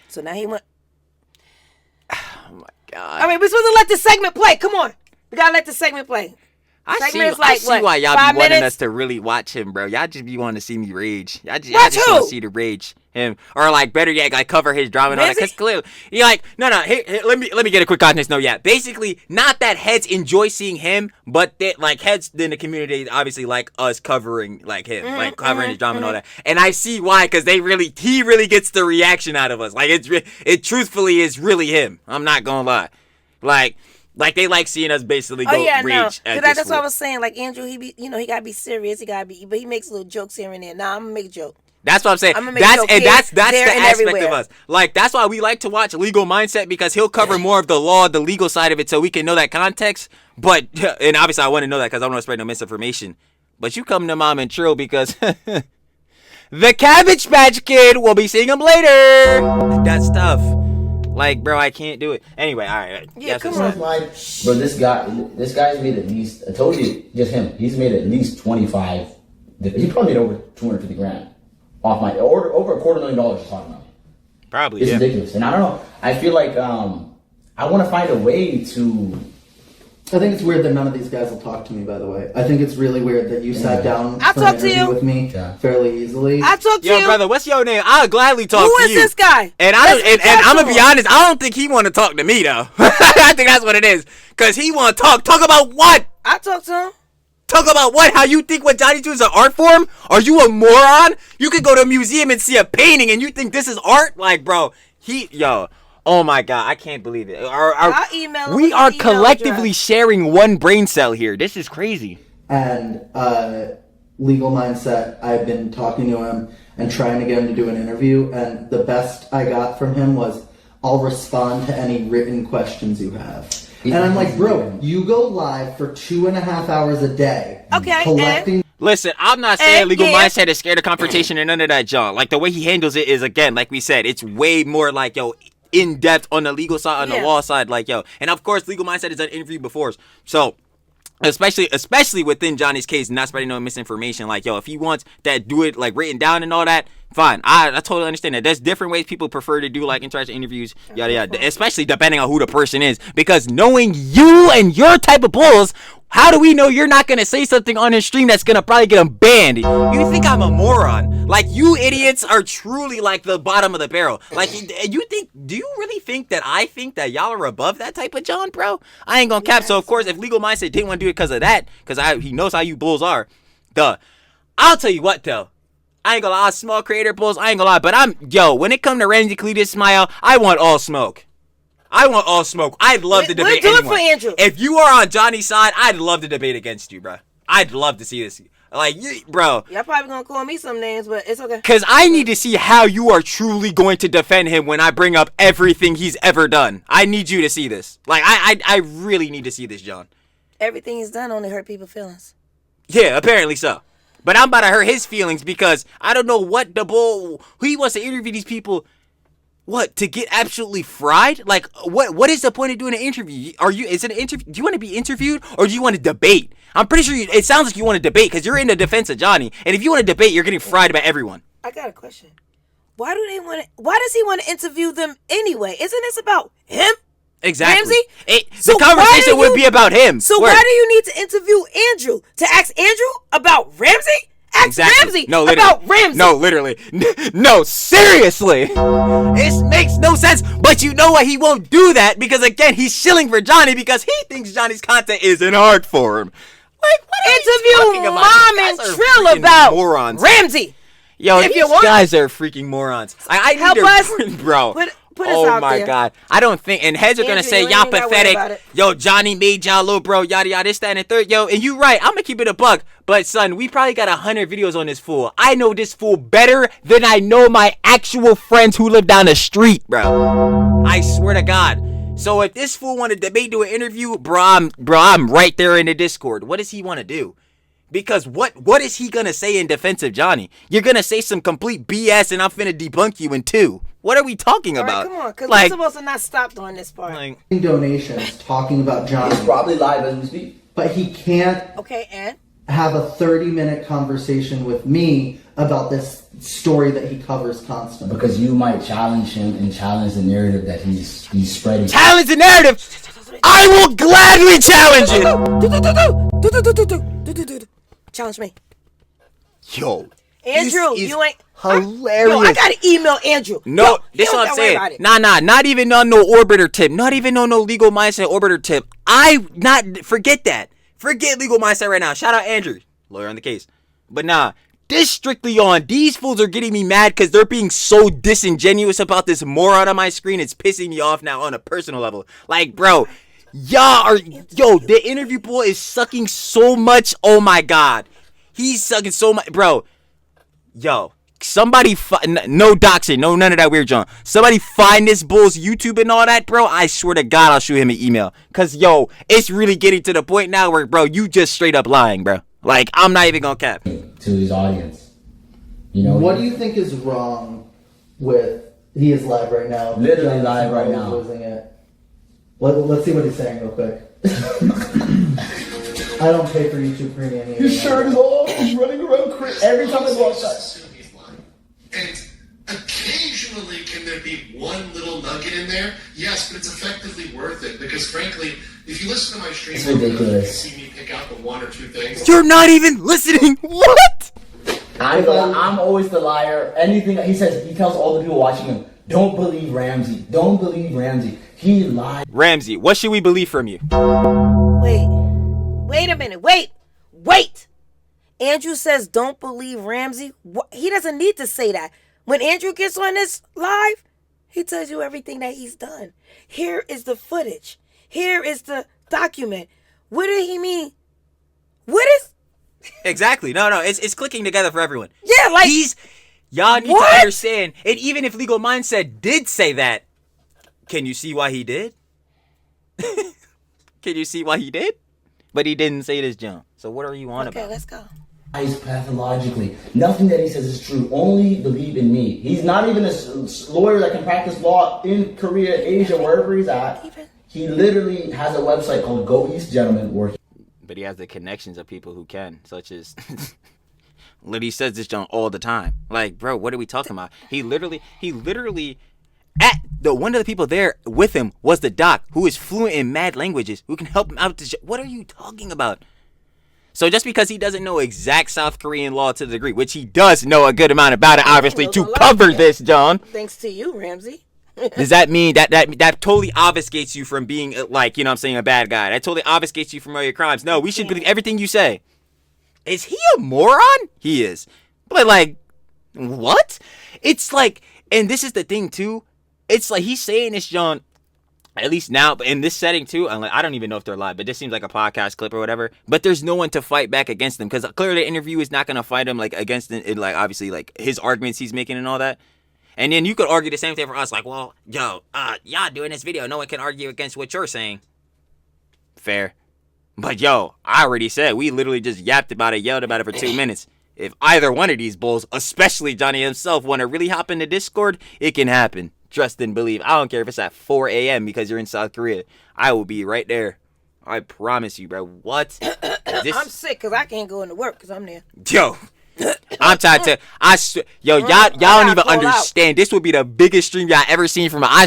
So now he went. Oh my God. I mean, we're supposed to let the segment play. Come on. We got to let the segment play. I segment is see like, what, why y'all 5 be wanting minutes? us to really watch him, bro. Y'all just be wanting to see me rage. Y'all just Watch want who? to see the rage him, or like better yet, like cover his drama and all that. Ramsey? Cause clearly, you like no. Here, let me get a quick context note. Yeah, basically, not that heads enjoy seeing him, but that like heads in the community obviously like us covering like him, like covering his drama and all that. And I see why, cause he really gets the reaction out of us. Like it truthfully is really him. I'm not gonna lie, like they like seeing us basically go Oh yeah, no. rage. at That's this what I fool. was saying. Like Andrew, he gotta be serious. But he makes little jokes here and there. Nah, I'm gonna make a joke. That's what I'm saying. I'ma make That's joke and here, that's the there, and aspect everywhere. of us. Like that's why we like to watch Legal Mindset, because he'll cover more of the law, the legal side of it, so we can know that context. But and obviously I want to know that because I don't want to spread no misinformation. But you come to Mom and Trill because The Cabbage Patch Kid. We'll be seeing him later. That stuff. Like, bro, I can't do it. Anyway, all right. Yeah, come It's on. like, bro, this guy's made at least, I told you, just him, he's made at least 25, he probably made over 250 grand off my, or over $250,000 you're talking about. Probably, It's yeah. ridiculous. And I don't know, I feel like, I want to find a way to, I think it's weird that none of these guys will talk to me, by the way. I think it's really weird that you sat down I'll for talk an to interview you. with me fairly easily. I talk to Yo, you. brother, what's your name? I'll gladly talk Who to is you. this guy? And I'm gonna be honest, I don't think he want to talk to me though. I think that's what it is. Cause he want to talk. Talk about what? I talk to him. Talk about what? How you think what Johnny do is an art form? Are you a moron? You could go to a museum and see a painting and you think this is art? Like, bro, oh my god, I can't believe it. I'll email him We with are his email collectively address. sharing one brain cell here. This is crazy. And Legal Mindset, I've been talking to him and trying to get him to do an interview, and the best I got from him was, I'll respond to any written questions you have. And I'm like, bro, you go live for 2.5 hours a day. Okay, Collecting. Listen, I'm not saying And Legal yeah. Mindset is scared of confrontation and none of that, John. Like, the way he handles it is, again, like we said, it's way more like, yo, in depth on the legal side, on the law side, like, yo. And of course, Legal Mindset has done interview before. So, especially within Johnny's case, not spreading no misinformation. Like, yo, if he wants that, do it like written down and all that, fine. I totally understand that. There's different ways people prefer to do like interaction interviews, yada yada. Especially depending on who the person is, because knowing you and your type of bulls, how do we know you're not gonna say something on his stream that's gonna probably get him banned? You think I'm a moron? Like, you idiots are truly like the bottom of the barrel. Like, do you really think that I think that y'all are above that type of John, bro? I ain't gonna cap. So of course, if Legal Mindset didn't want to do it because of that, because he knows how you bulls are, I'll tell you what though. I ain't gonna lie, small creator bulls, I ain't gonna lie, but when it come to Ramsey Cletus Smile, I want all smoke. I'd love to debate we'll do it anyone. for Andrew. If you are on Johnny's side, I'd love to debate against you, bro. I'd love to see this. Like, bro. Y'all probably gonna call me some names, but it's okay. Because I need to see how you are truly going to defend him when I bring up everything he's ever done. I need you to see this. Like, I really need to see this, John. Everything he's done only hurt people's feelings. Yeah, apparently so. But I'm about to hurt his feelings because I don't know what the bull... He wants to interview these people... What, to get absolutely fried? Like, what is the point of doing an interview? Is it an interview? Do you want to be interviewed or do you want to debate? I'm pretty sure it sounds like you want to debate because you're in the defense of Johnny. And if you want to debate, you're getting fried by everyone. I got a question. Why does he want to interview them anyway? Isn't this about him? Exactly. Ramsey? The conversation would be about him. So why do you need to interview Andrew? To ask Andrew about Ramsey? Ask Ramsey about Ramsey. No, literally. No, seriously. It makes no sense. But you know what? He won't do that because, again, he's shilling for Johnny because he thinks Johnny's content is an art form. Like, what are you talking Interview about? Mom These and guys are Trill freaking about morons. Ramsey. Yo, If these you want- guys are freaking morons. I Help need us. to, bro. Put us Oh out my there. god. I don't think, and heads are gonna Andrew, say you y'all ain't gotta worry about pathetic. it. Yo, Johnny made y'all little bro, yada yada, this, that, and the third. Yo, and you right, I'm gonna keep it a buck. But son, we probably got 100 videos on this fool. I know this fool better than I know my actual friends who live down the street, bro. I swear to God. So if this fool want to debate, do an interview, bro, I'm right there in the Discord. What does he want to do? Because what is he gonna say in defense of Johnny? You're gonna say some complete BS and I'm finna debunk you in 2. What are we talking All about? right, come on, because like, we're supposed to not stop on this part. Donations talking about Johnny, it's probably live as we speak. but he can't Okay, and? have a 30-minute conversation with me about this story that he covers constantly. Because you might challenge him and challenge the narrative that he's spreading. challenge the narrative. I will gladly challenge it. Challenge me. Yo, Andrew, this is you ain't... hilarious. Yo, I gotta email Andrew. No, Yo, this you what I'm don't worry about saying. it. Not even on no orbiter tip. Not even on no legal mindset orbiter tip. Forget that. Forget legal mindset right now. Shout out Andrew, lawyer on the case. But nah, this strictly on. These fools are getting me mad because they're being so disingenuous about this moron on my screen. It's pissing me off now on a personal level. Like, bro, the interview pool is sucking so much. Oh my god. He's sucking so much. Bro, yo, somebody, no doxing, no none of that weird junk. Somebody find this bull's YouTube and all that, bro. I swear to God, I'll shoot him an email. Because, yo, it's really getting to the point now where, bro, you just straight up lying, bro. Like, I'm not even gonna cap. To his audience. You know, What do you think is wrong with? He is live right now. Literally live right now. Losing it. Let's see what he's saying real quick. I don't pay for YouTube Premium either. his shirt is off. He's running around crazy every time I go outside. And occasionally, can there be one little nugget in there? Yes, but it's effectively worth it because, frankly, if you listen to my stream, It's ridiculous. you see me pick out the one or two things. You're not even listening. What? I'm always the liar. Anything he says, he tells all the people watching him, don't believe Ramsey. Don't believe Ramsey. He lied. Ramsey, what should we believe from you? Wait a minute. Wait. Andrew says don't believe Ramsey. He doesn't need to say that. When Andrew gets on this live, he tells you everything that he's done. Here is the footage. Here is the document. What did he mean? What is... Exactly. No, it's clicking together for everyone. Yeah, like... Y'all need What? to understand. And even if Legal Mindset did say that, can you see why he did? Can you see why he did? But he didn't say this, John. So what are you on about? Okay, let's go. Lies pathologically. Nothing that he says is true. Only believe in me. He's not even a lawyer that can practice law in Korea, Asia, wherever he's at. He literally has a website called Go East Gentlemen where But he has the connections of people who can, such as... Liddy says this John all the time. Like, bro, what are we talking about? He literally at the one of the people there with him was the doc who is fluent in mad languages who can help him out. What are you talking about? So just because he doesn't know exact South Korean law to the degree, which he does know a good amount about it, obviously, to cover this, John. Thanks to you, Ramsey. Does that mean that totally obfuscates you from being like, you know what I'm saying, a bad guy? That totally obfuscates you from all your crimes. No, we should believe everything you say. Is he a moron? He is. But like, what? It's like, and this is the thing too. It's like he's saying this, John, at least now, but in this setting too. I don't even know if they're live, but this seems like a podcast clip or whatever. But there's no one to fight back against them because clearly the interview is not going to fight him like against it, like obviously like his arguments he's making and all that. And then you could argue the same thing for us, like, well, yo, y'all doing this video, no one can argue against what you're saying. Fair. But yo, I already said, we literally just yapped about it, yelled about it for 2 minutes. If either one of these bulls, especially Johnny himself, want to really hop into Discord, it can happen. Trust and believe. I don't care if it's at 4 a.m. because you're in South Korea. I will be right there. I promise you, bro. What? I'm sick because I can't go into work because I'm there. Yo. I'm trying to. Y'all don't even understand. This would be the biggest stream y'all ever seen from. I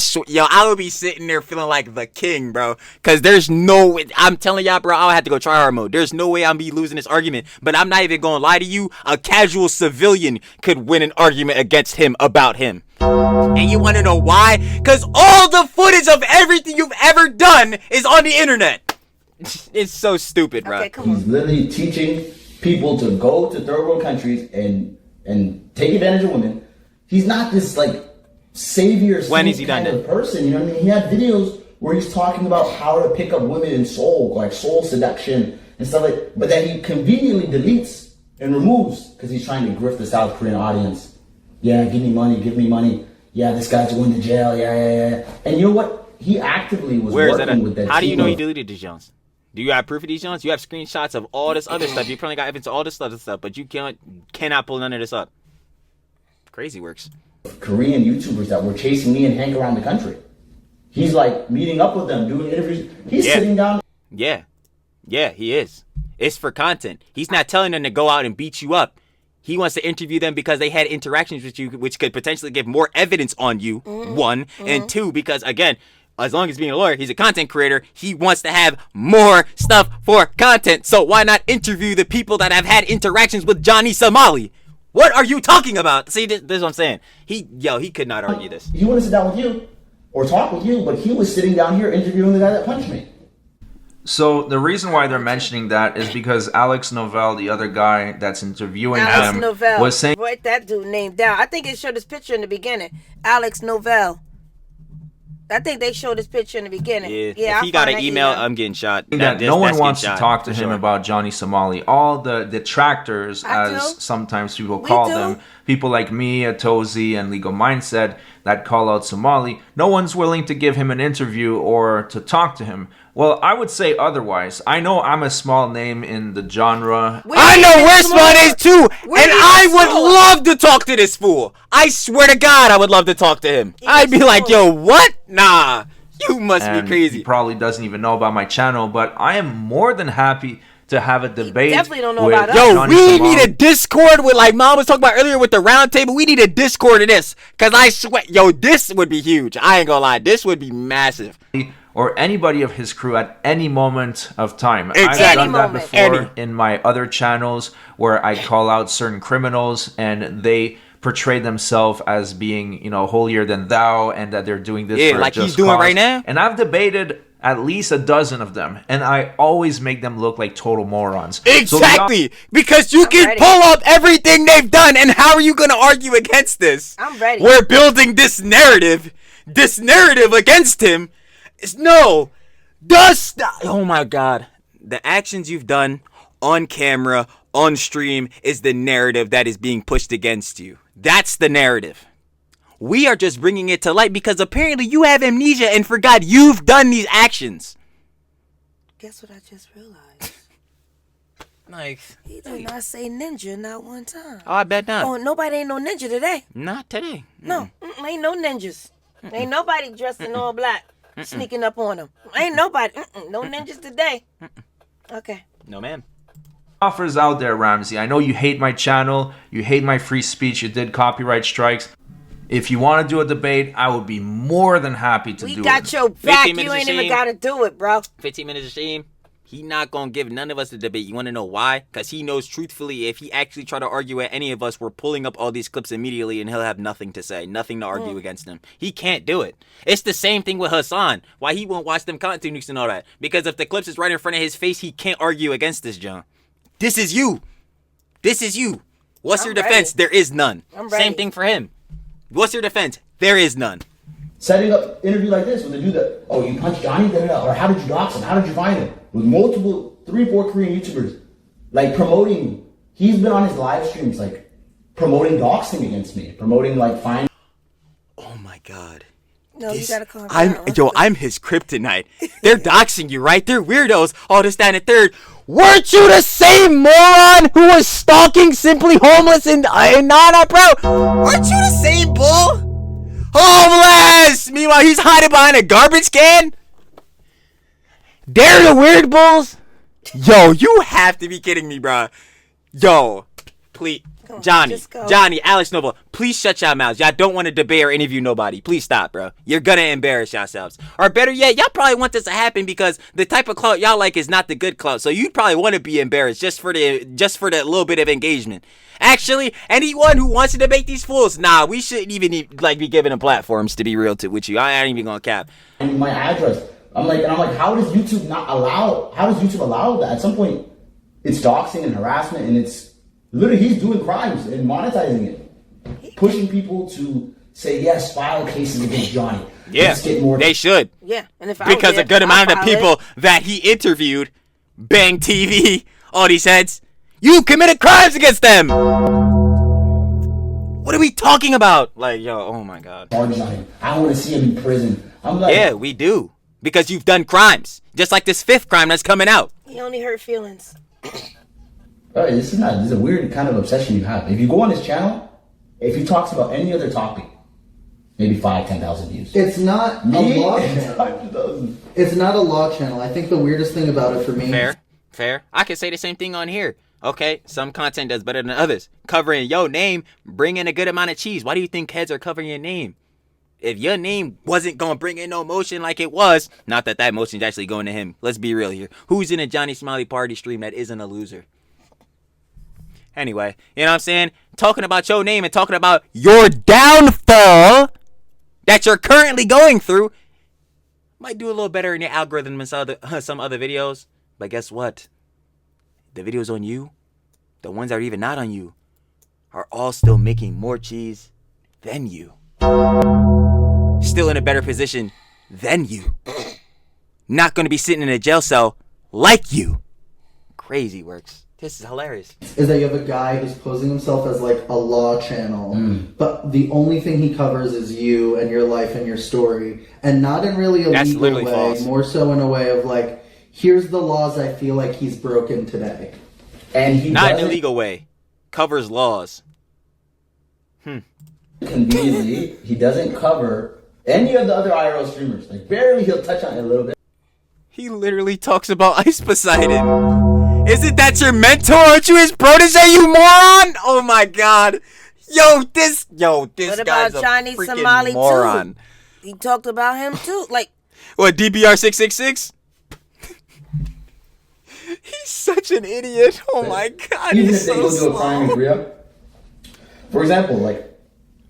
would be sitting there feeling like the king, bro. Cause there's no way. I'm telling y'all, bro. I'll have to go try hard mode. There's no way I'm be losing this argument. But I'm not even gonna lie to you. A casual civilian could win an argument against him about him. And you want to know why? Cause all the footage of everything you've ever done is on the internet. It's so stupid, bro. Okay, come on. he's literally teaching people to go to third world countries and take advantage of women. He's not this like savior When has he kind done of person. You know what I mean? He had videos where he's talking about how to pick up women in soul, like soul seduction and stuff like. But then he conveniently deletes and removes because he's trying to grift the South Korean audience. Yeah, give me money. Yeah, this guy's going to jail. Yeah. And you know what? He actively was working with that. How do you know he deleted these Jones? Do you have proof of these Jones? You have screenshots of all this other stuff. You probably got evidence of all this other stuff, but you cannot pull none of this up. Crazy works. Korean YouTubers that were chasing me and Hank around the country. He's like meeting up with them, doing interviews. He's sitting down. Yeah, he is. It's for content. He's not telling them to go out and beat you up. He wants to interview them because they had interactions with you, which could potentially give more evidence on you, one. And two, because, again, as long as being a lawyer, he's a content creator. He wants to have more stuff for content. So why not interview the people that have had interactions with Johnny Somali? What are you talking about? See, this is what I'm saying. He could not argue this. He wanted to sit down with you or talk with you, but he was sitting down here interviewing the guy that punched me. So the reason why they're mentioning that is because Alex Novell, the other guy that's interviewing Alex him, Novell. was saying... Write that dude name down. I think it showed his picture in the beginning. Alex Novell. I think they showed his picture in the beginning. Yeah, if he got an email, I'm getting shot. No one wants to talk to him about Johnny Somali. All the detractors, as sometimes people call them, people like me, Atozi, and Legal Mindset that call out Somali, no one's willing to give him an interview or to talk to him. Well, I would say otherwise. I know I'm a small name in the genre. I know we're small names too, and I would love to talk to this fool. I swear to God, I would love to talk to him. I'd be like, yo, what? Nah, you must be crazy. He probably doesn't even know about my channel, but I am more than happy to have a debate. Definitely don't know with about us. Yo, Johnny we Somali. need a Discord with, like Mom was talking about earlier with the round table. We need a Discord of this, cause I swear, yo, this would be huge. I ain't gonna lie, this would be massive. Or anybody of his crew at any moment of time. Exactly. I've done that Any before moment. in my other channels where I call out certain criminals and they portray themselves as being, you know, holier than thou and that they're doing this for a like just he's doing cause. right now. And I've debated at least a dozen of them, and I always make them look like total morons. Exactly, because you can ready. pull up everything they've done, and how are you gonna argue against this? I'm ready. We're building this narrative against him. No, oh my God, the actions you've done on camera, on stream, is the narrative that is being pushed against you. That's the narrative. We are just bringing it to light because apparently you have amnesia and forgot you've done these actions. Guess what I just realized? Like, He did not say ninja not one time. oh, I bet not. Oh, nobody ain't no ninja today. Not today. No, ain't no ninjas. Ain't nobody dressed in all black sneaking up on them. Ain't nobody. No ninjas today. Okay. No, ma'am. Offers out there, Ramsey. I know you hate my channel, you hate my free speech, you did copyright strikes. If you want to do a debate, I would be more than happy to We do got it. your back. 15 You minutes ain't of even shame. got to do it, bro. 15 minutes of shame. He not gonna give none of us a debate. You want to know why? Because he knows truthfully if he actually try to argue at any of us, we're pulling up all these clips immediately and he'll have nothing to say, nothing to argue against him. He can't do it. It's the same thing with Hassan. Why he won't watch them content nukes and all that? Because if the clips is right in front of his face, he can't argue against this, John. This is you. This is you. What's I'm your defense? ready. There is none. I'm Same ready. thing for him. What's your defense? There is none. Setting up an interview like this with a dude that, oh, you punched Johnny, or how did you dox him? How did you find him? With multiple, 3-4 Korean YouTubers, like promoting. He's been on his live streams, like promoting doxing against me, promoting like finding. Oh my God. No, you gotta calm I'm down. I'm his kryptonite. They're doxing you, right? They're weirdos. All this, that, and the third. Weren't you the same moron who was stalking Simply Homeless in Nana, bro? Weren't you the same bull? Homeless! Meanwhile, he's hiding behind a garbage can? They're the weird bulls? Yo, you have to be kidding me, bro. Yo, please. on, Johnny, just go. Johnny, Alex Noble, please shut y'all mouths. Y'all don't want to debate or interview nobody. Please stop, bro. You're gonna embarrass yourselves. Or better yet, y'all probably want this to happen because the type of clout y'all like is not the good clout. So you'd probably want to be embarrassed just for the little bit of engagement. Actually, anyone who wants to debate these fools, nah, we shouldn't even be giving them platforms, to be real with you. I ain't even gonna cap. my address. I'm like, how does YouTube allow that? At some point, it's doxing and harassment, and it's literally he's doing crimes and monetizing it, pushing people to say yes, file cases against Johnny. Yeah, Let's get more. they should. Yeah, and if I was Because there, a good amount of I'd the file people that he interviewed, Bang TV, all these heads, you committed crimes against them. What are we talking about? Like, yo, oh my God. charges on him. I want to see him in prison. I'm like, Yeah, we do. Because you've done crimes. Just like this 5th crime that's coming out. it. He only hurt feelings. this is a weird kind of obsession you have. If you go on his channel, if he talks about any other topic, maybe 5,000-10,000 views. It's not a Me? law channel. It's not a law channel. I think the weirdest thing about it for me. Fair. I can say the same thing on here. Okay, some content does better than others. Covering your name, bring in a good amount of cheese. Why do you think heads are covering your name? If your name wasn't going to bring in no motion like it was, not that motion's actually going to him. Let's be real here. Who's in a Johnny Smiley party stream that isn't a loser? Anyway, you know what I'm saying? Talking about your name and talking about your downfall that you're currently going through might do a little better in your algorithm than some other videos. But guess what? The videos on you, the ones that are even not on you, are all still making more cheese than you. Still in a better position than you. Not going to be sitting in a jail cell like you. Crazy works. This is hilarious. Is that you have a guy who's posing himself as like a law channel, but the only thing he covers is you and your life and your story, and not in really a That's legal literally way, false. more so in a way of like, here's the laws I feel like he's broken today. And he Not in doesn't a legal way. Covers laws. conveniently, he doesn't cover any of the other IRL streamers. Like, barely he'll touch on it a little bit. He literally talks about Ice Poseidon. Isn't that your mentor? Aren't you his protege, you moron? Oh my god. Yo, this What guy's about a Chinese freaking Somali moron. too? He talked about him too. Like, What, DBR 666? He's such an idiot. Oh my god, Even he's if they so go to a crime in slow. Korea, for example, like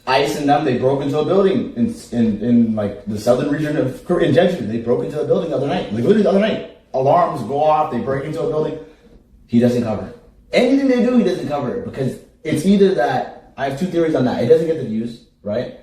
ICE and them, they broke into a building in like the southern region of Korea, in Jeju. They broke into a building the other night. Like literally the other night, alarms go off. They break into a building. He doesn't cover it. Anything they do, he doesn't cover it because it's either that I have two theories on that. It doesn't get the views, right?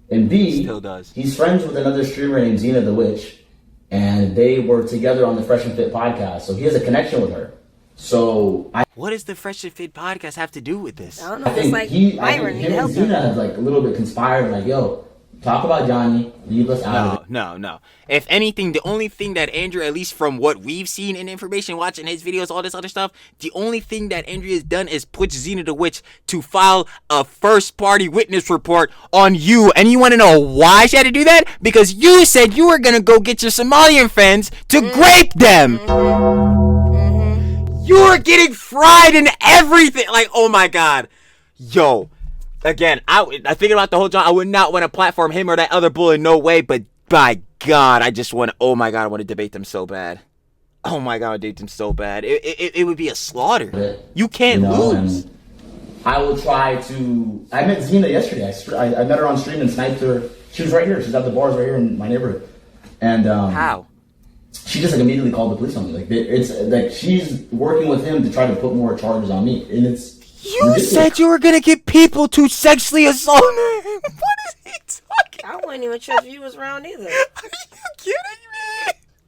And B, Still does. he's friends with another streamer named Xena the Witch, and they were together on the Fresh and Fit podcast. So he has a connection with her. So What does the Fresh and Fit podcast have to do with this? I don't know. I It's think like I think Byron him need and help. Xena have like a little bit conspired, like, yo, talk about Johnny, leave us out of it. No. If anything, the only thing that Andrew, at least from what we've seen in information, watching his videos, all this other stuff, the only thing that Andrew has done is push Xena the Witch to file a first-party witness report on you. And you want to know why she had to do that? Because you said you were going to go get your Somalian friends to grape them. You were getting fried in everything. Like, oh my God. Yo. Again, I thinking about the whole John. I would not want to platform him or that other bull in no way. But by God, I just want to. Oh my God, I want to debate them so bad. Oh my God, I want to debate them so bad. It would be a slaughter. You can't lose. And I will try to. I met Xena yesterday. I met her on stream and sniped her. She was right here. She's at the bars right here in my neighborhood. And How? she just like immediately called the police on me. Like it's like she's working with him to try to put more charges on me, and it's. You ridiculous. said you were gonna get people to sexually assault him. What is he talking? I wouldn't even trust if you was around either. Are you kidding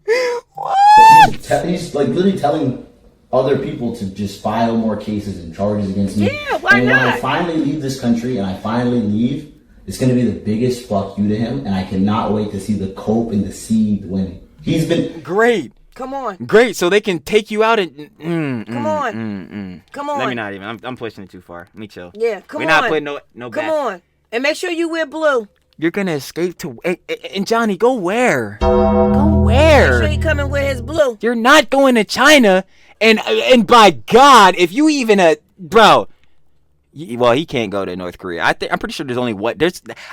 me? What? He's like literally telling other people to just file more cases and charges against me. Yeah, why and when I not? finally leave this country and I finally leave, it's gonna be the biggest fuck you to him, and I cannot wait to see the cope and the seed winning. He's been Great. Come on. Great, so they can take you out and Come on. Come on. Let me not even. I'm pushing it too far. Let me chill. Yeah, come We're on. not putting no Come back. on. And make sure you wear blue. You're gonna escape to and Johnny, go where? Go Make sure where? he coming with his blue. You're not going to China, and by God, if you even bro. Well, he can't go to North Korea. I'm pretty sure there's only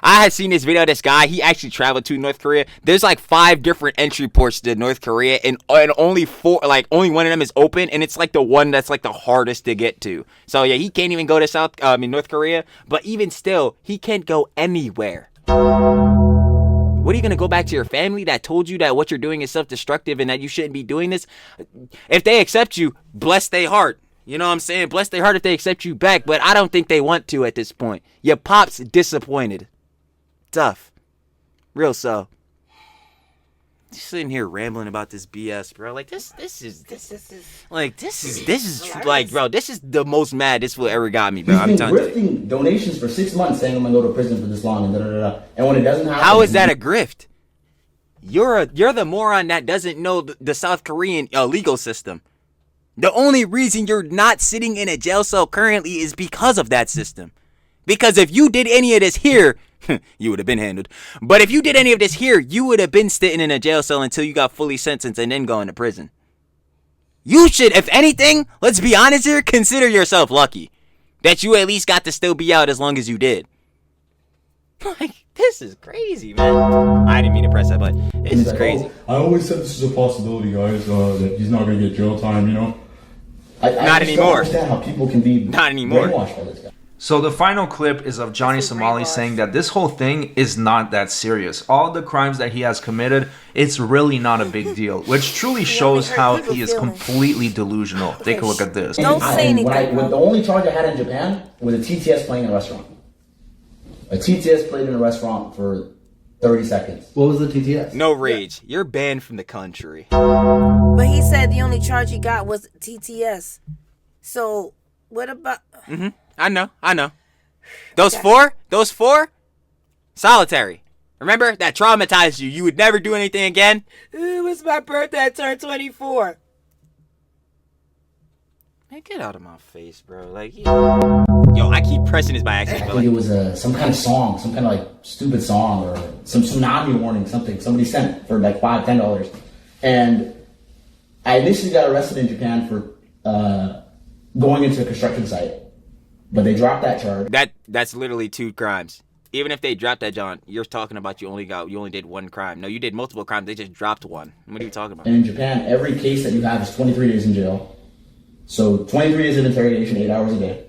I had seen this video of this guy. He actually traveled to North Korea. There's like 5 different entry ports to North Korea, and only 4, like only one of them is open, and it's like the one that's like the hardest to get to. So yeah, he can't even go to North Korea. But even still, he can't go anywhere. What are you gonna go back to your family that told you that what you're doing is self-destructive and that you shouldn't be doing this? If they accept you, bless their heart. You know what I'm saying? Bless their heart if they accept you back, but I don't think they want to at this point. Your pop's disappointed. Tough. Real so. Just sitting here rambling about this BS, bro. Like this is like, bro, this is the most mad this will ever got me, bro. I'm He's telling been you. grifting donations for 6 months, saying I'm gonna go to prison for this long and da da da. And when it doesn't happen, How is that a grift? You're the moron that doesn't know the South Korean legal system. The only reason you're not sitting in a jail cell currently is because of that system. Because if you did any of this here, you would have been handled. But if you did any of this here, you would have been sitting in a jail cell until you got fully sentenced and then going to prison. You should, if anything, let's be honest here, consider yourself lucky that you at least got to still be out as long as you did. Like, this is crazy, man. I didn't mean to press that button. This is crazy. I always said this is a possibility, guys, that he's not going to get jail time, you know? I Not just anymore. Don't understand how people can be Not anymore. brainwashed by this guy. So the final clip is of Johnny Somali saying that this whole thing is not that serious. All the crimes that he has committed, it's really not a big deal, which truly shows how he is completely delusional. Take a look at this. Don't say anything. When the only charge I had in Japan was a TTS playing in a restaurant. A TTS played in a restaurant for 30 seconds. What was the TTS? No rage. You're banned from the country. But he said the only charge he got was TTS. So what about? I know. Those four, solitary. Remember that traumatized you. You would never do anything again. It was my birthday. I turned 24. Man, get out of my face, bro. Like, yo, I keep pressing this by accident. I But think like, it was some kind of song, some kind of like stupid song or some tsunami warning, something somebody sent for like $5-10. And I initially got arrested in Japan for going into a construction site, but they dropped that charge. that's literally 2 crimes. Even if they dropped that, John, you're talking about you only did 1 crime. No, you did multiple crimes. They just dropped 1. What are you talking about? And in Japan, every case that you have is 23 days in jail. So 23 days of interrogation, 8 hours a day.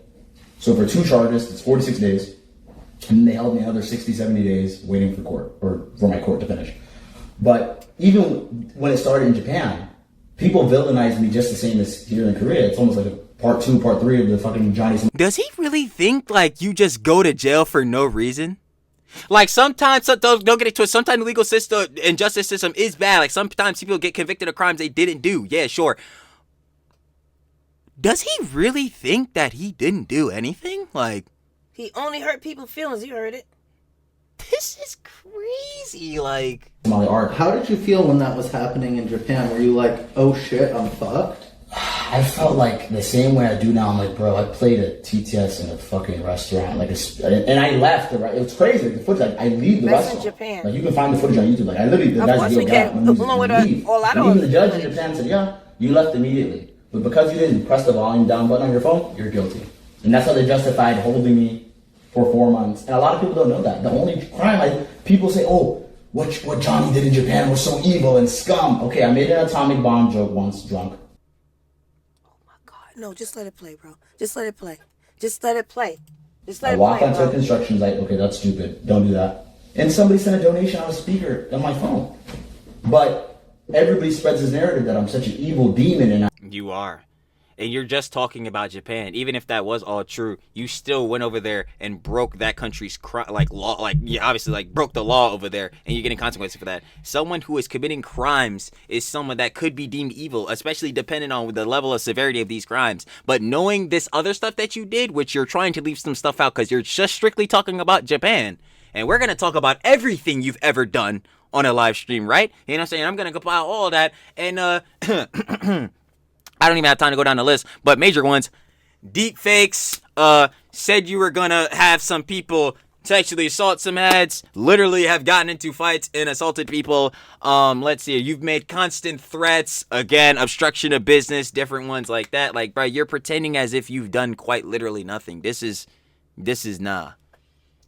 So for 2 charges, it's 46 days. And they held me another 60, 70 days waiting for court, or for my court to finish. But even when it started in Japan, people villainized me just the same as here in Korea. It's almost like a part 2, part 3 of the fucking Johnny. Does he really think like you just go to jail for no reason? Like sometimes, don't get it twisted. Sometimes the legal system and justice system is bad. Like sometimes people get convicted of crimes they didn't do. Yeah, sure. Does he really think that he didn't do anything? Like, He only hurt people's feelings. You heard it. this is crazy. Like, Somali art. How did you feel when that was happening in Japan? Were you like, oh shit, I'm fucked? I felt like the same way I do now. I'm like, bro, I played a TTS in a fucking restaurant, and I left. It was crazy. The footage, I leave the That's in restaurant. Japan. Like you can find the footage on YouTube. Like I literally, the Of guys course we go can. down, Along with all that even the old judge in footage. Japan said, yeah, you left immediately, but because you didn't press the volume down button on your phone, you're guilty. And that's how they justified holding me for 4 months. And a lot of people don't know that. The only crime, people say, oh, what Johnny did in Japan was so evil and scum. Okay, I made an atomic bomb joke once, drunk. No, just let it play, bro. Just let it play. Just let it play. Just let I it walked play, onto a bro. construction site. Okay, that's stupid. Don't do that. And somebody sent a donation on a speaker on my phone. But everybody spreads this narrative that I'm such an evil demon and you are. And you're just talking about Japan. Even if that was all true, you still went over there and broke that country's law. Obviously, broke the law over there, and you're getting consequences for that. Someone who is committing crimes is someone that could be deemed evil, especially depending on the level of severity of these crimes. But knowing this other stuff that you did, which you're trying to leave some stuff out because you're just strictly talking about Japan, and we're gonna talk about everything you've ever done on a live stream, right? You know what I'm saying? I'm gonna compile all that, and I don't even have time to go down the list, but major ones. Deep fakes, said you were gonna have some people sexually assault some ads, literally have gotten into fights and assaulted people. Let's see, you've made constant threats, again, obstruction of business, different ones like that. Like, bro, you're pretending as if you've done quite literally nothing. This is nah.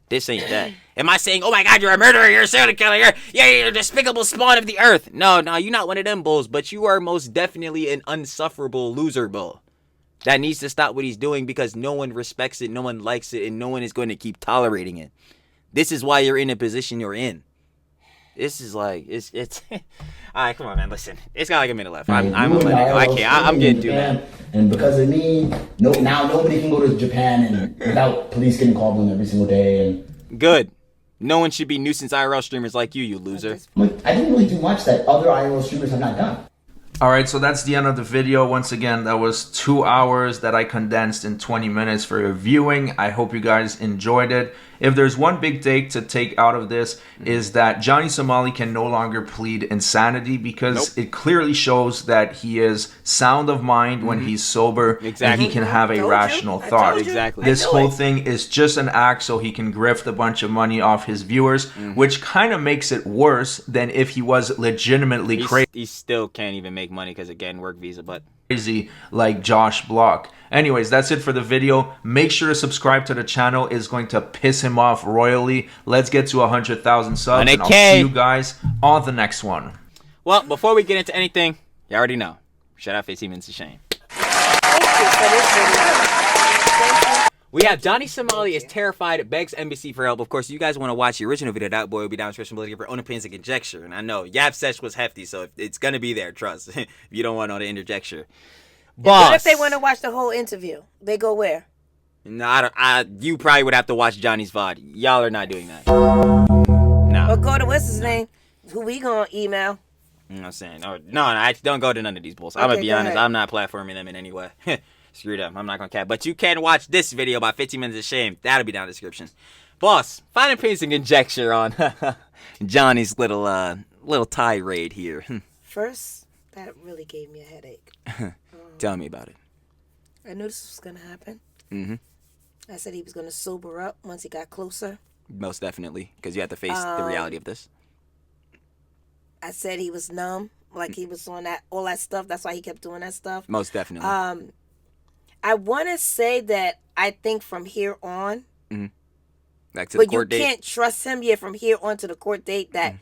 This ain't that. Am I saying, oh my God, you're a murderer, you're a serial killer, you're a despicable spawn of the earth? No, you're not one of them bulls, but you are most definitely an unsufferable loser bull. That needs to stop what he's doing because no one respects it, no one likes it, and no one is going to keep tolerating it. This is why you're in a position you're in. This is like, it's all right, come on, man, listen. It's got like a minute left. I'm letting it go. I can't. I'm getting too mad. And because of me, now nobody can go to Japan and without police getting called on every single day. And good. No one should be nuisance IRL streamers like you loser. I didn't really do much that other IRL streamers have not done. Alright, so that's the end of the video. Once again, that was 2 hours that I condensed in 20 minutes for your viewing. I hope you guys enjoyed it. If there's one big take to take out of this is that Johnny Somali can no longer plead insanity because it clearly shows that he is sound of mind when he's sober and he can have a rational thought. Exactly. This whole thing is just an act so he can grift a bunch of money off his viewers, which kind of makes it worse than if he was legitimately crazy. He still can't even make money because, again, work visa, but crazy like Josh Block. Anyways, that's it for the video. Make sure to subscribe to the channel. It's going to piss him off royally. Let's get to 100,000 subs, and I'll see you guys on the next one. Well, before we get into anything, you already know. Shout out 15 Minutes of Shame. We have Johnny Somali is terrified, begs embassy for help. Of course, you guys want to watch the original video. That boy will be down in the description below to give your own opinions and conjecture. And I know Yap Sesh was hefty, so it's gonna be there. Trust. If you don't want all the interjecture. Boss. What if they want to watch the whole interview? They go where? No, you probably would have to watch Johnny's VOD. Y'all are not doing that. No. Or go to what's his name? Who we gonna email? You know what I'm saying? No, I don't go to none of these bulls. I'm gonna be honest. I'm not platforming them in any way. Screwed up. I'm not gonna cap. But you can watch this video about 15 Minutes of Shame. That'll be down in the description. Boss, final opinions and conjecture on Johnny's little tirade here. First, that really gave me a headache. Tell me about it. I knew this was gonna happen. Mm-hmm. I said he was gonna sober up once he got closer. Most definitely, because you have to face the reality of this. I said he was numb, like he was on all that stuff. That's why he kept doing that stuff. Most definitely. I want to say that I think from here on, back to the court but you date. can't trust him. Yeah, from here on to the court date, that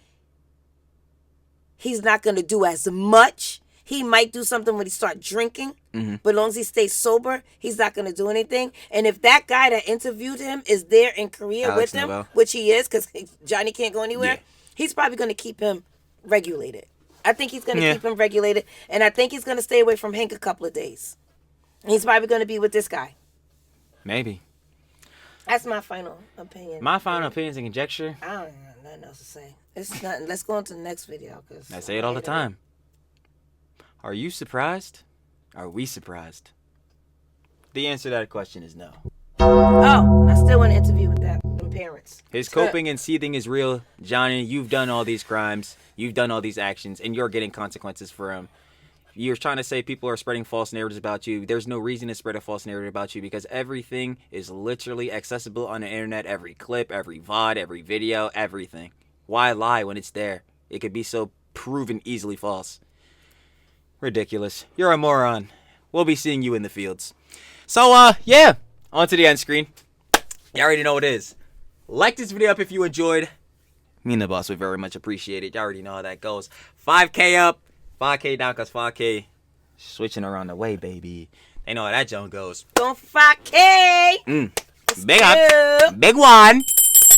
he's not gonna do as much. He might do something when he start drinking, but as long as he stays sober, he's not going to do anything. And if that guy that interviewed him is there in Korea Alex with him, Novell. which he is, because Johnny can't go anywhere, Yeah. he's probably going to keep him regulated. I think he's going to keep him regulated, and I think he's going to stay away from Hank a couple of days. And he's probably going to be with this guy. Maybe. That's my final opinion. My final opinions and conjecture. I don't have nothing else to say. It's nothing. Let's go on to the next video. Cause I say it all the time. Are you surprised? Are we surprised? The answer to that question is no. Oh, and I still want to interview with them parents. His coping and seething is real. Johnny, you've done all these crimes. You've done all these actions, and you're getting consequences for them. You're trying to say people are spreading false narratives about you. There's no reason to spread a false narrative about you because everything is literally accessible on the internet. Every clip, every VOD, every video, everything. Why lie when it's there? It could be so proven easily false. Ridiculous. You're a moron. We'll be seeing you in the fields. So, yeah. On to the end screen. You already know what it is. Like this video up if you enjoyed. Me and the boss would very much appreciate it. You already know how that goes. 5K up. 5K down because 5K switching around the way, baby. They know how that junk goes. Going for 5K. Big up. Big one.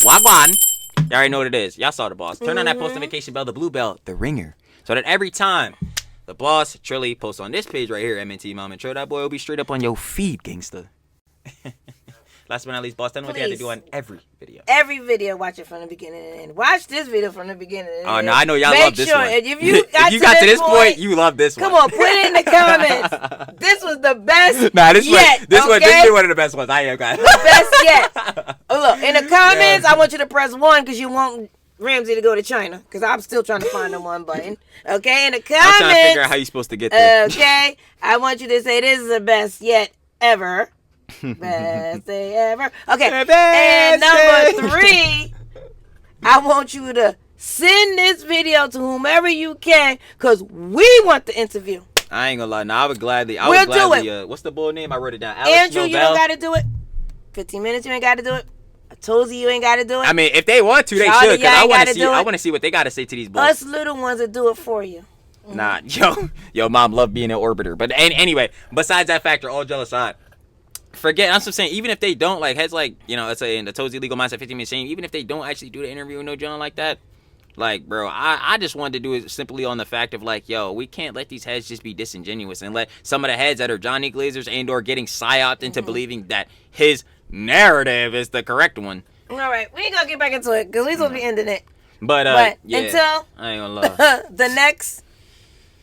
Wagwan. You already know what it is. Y'all saw the boss. Turn on that post notification bell, the blue bell, the ringer. So that every time the boss, Trilly, posts on this page right here, MNT Mom and Trill, that boy will be straight up on your feed, gangsta. Last but not least, boss, tell them what they had to do on every video. Every video, watch it from the beginning to the end. Watch this video from the beginning to the end. Oh, no, I know y'all love this one. If you got to this point, you love this one. Come on, put it in the comments. This was the best this yet. This is one of the best ones. I am, guys. The best yet. Oh, look, in the comments, I want you to press 1 because you want Ramsey to go to China, because I'm still trying to find the 1 button. Okay, in the comments. I'm trying to figure out how you're supposed to get there. Okay, I want you to say this is the best yet ever. Best day ever. Okay, and number 3, I want you to send this video to whomever you can, because we want the interview. I ain't gonna lie. No, I would gladly. We'll do it. What's the boy name? I wrote it down. Alex Andrew, Novell. you don't gotta do it. 15 minutes, you ain't gotta do it. I told you ain't gotta do it. I mean, if they want to, they Charlie, should. Because you I ain't want to gotta see. do I it. want to see what they gotta say to these boys. Us little ones will do it for you. Nah, yo, mom love being an orbiter. But anyway, besides that factor, all jealous aside, forget. I'm just saying, even if they don't, like, heads like, let's say in the Tozy Legal Mindset 15 Minute Shame, even if they don't actually do the interview with no John like that, like, bro, I just wanted to do it simply on the fact of, like, yo, we can't let these heads just be disingenuous and let some of the heads that are Johnny Glazers and or getting psyoped into believing that his narrative is the correct one. All right, we ain't gonna get back into it because we supposed to be ending it. But yeah, until I ain't gonna lie. the next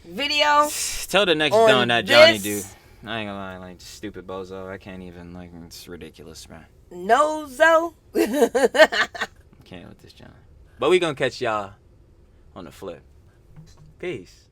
video, Tell the next don that Johnny do. I ain't gonna lie, like, stupid bozo. I can't even, like, it's ridiculous, man. Nozo. Can't with this John. But we gonna catch y'all on the flip. Peace.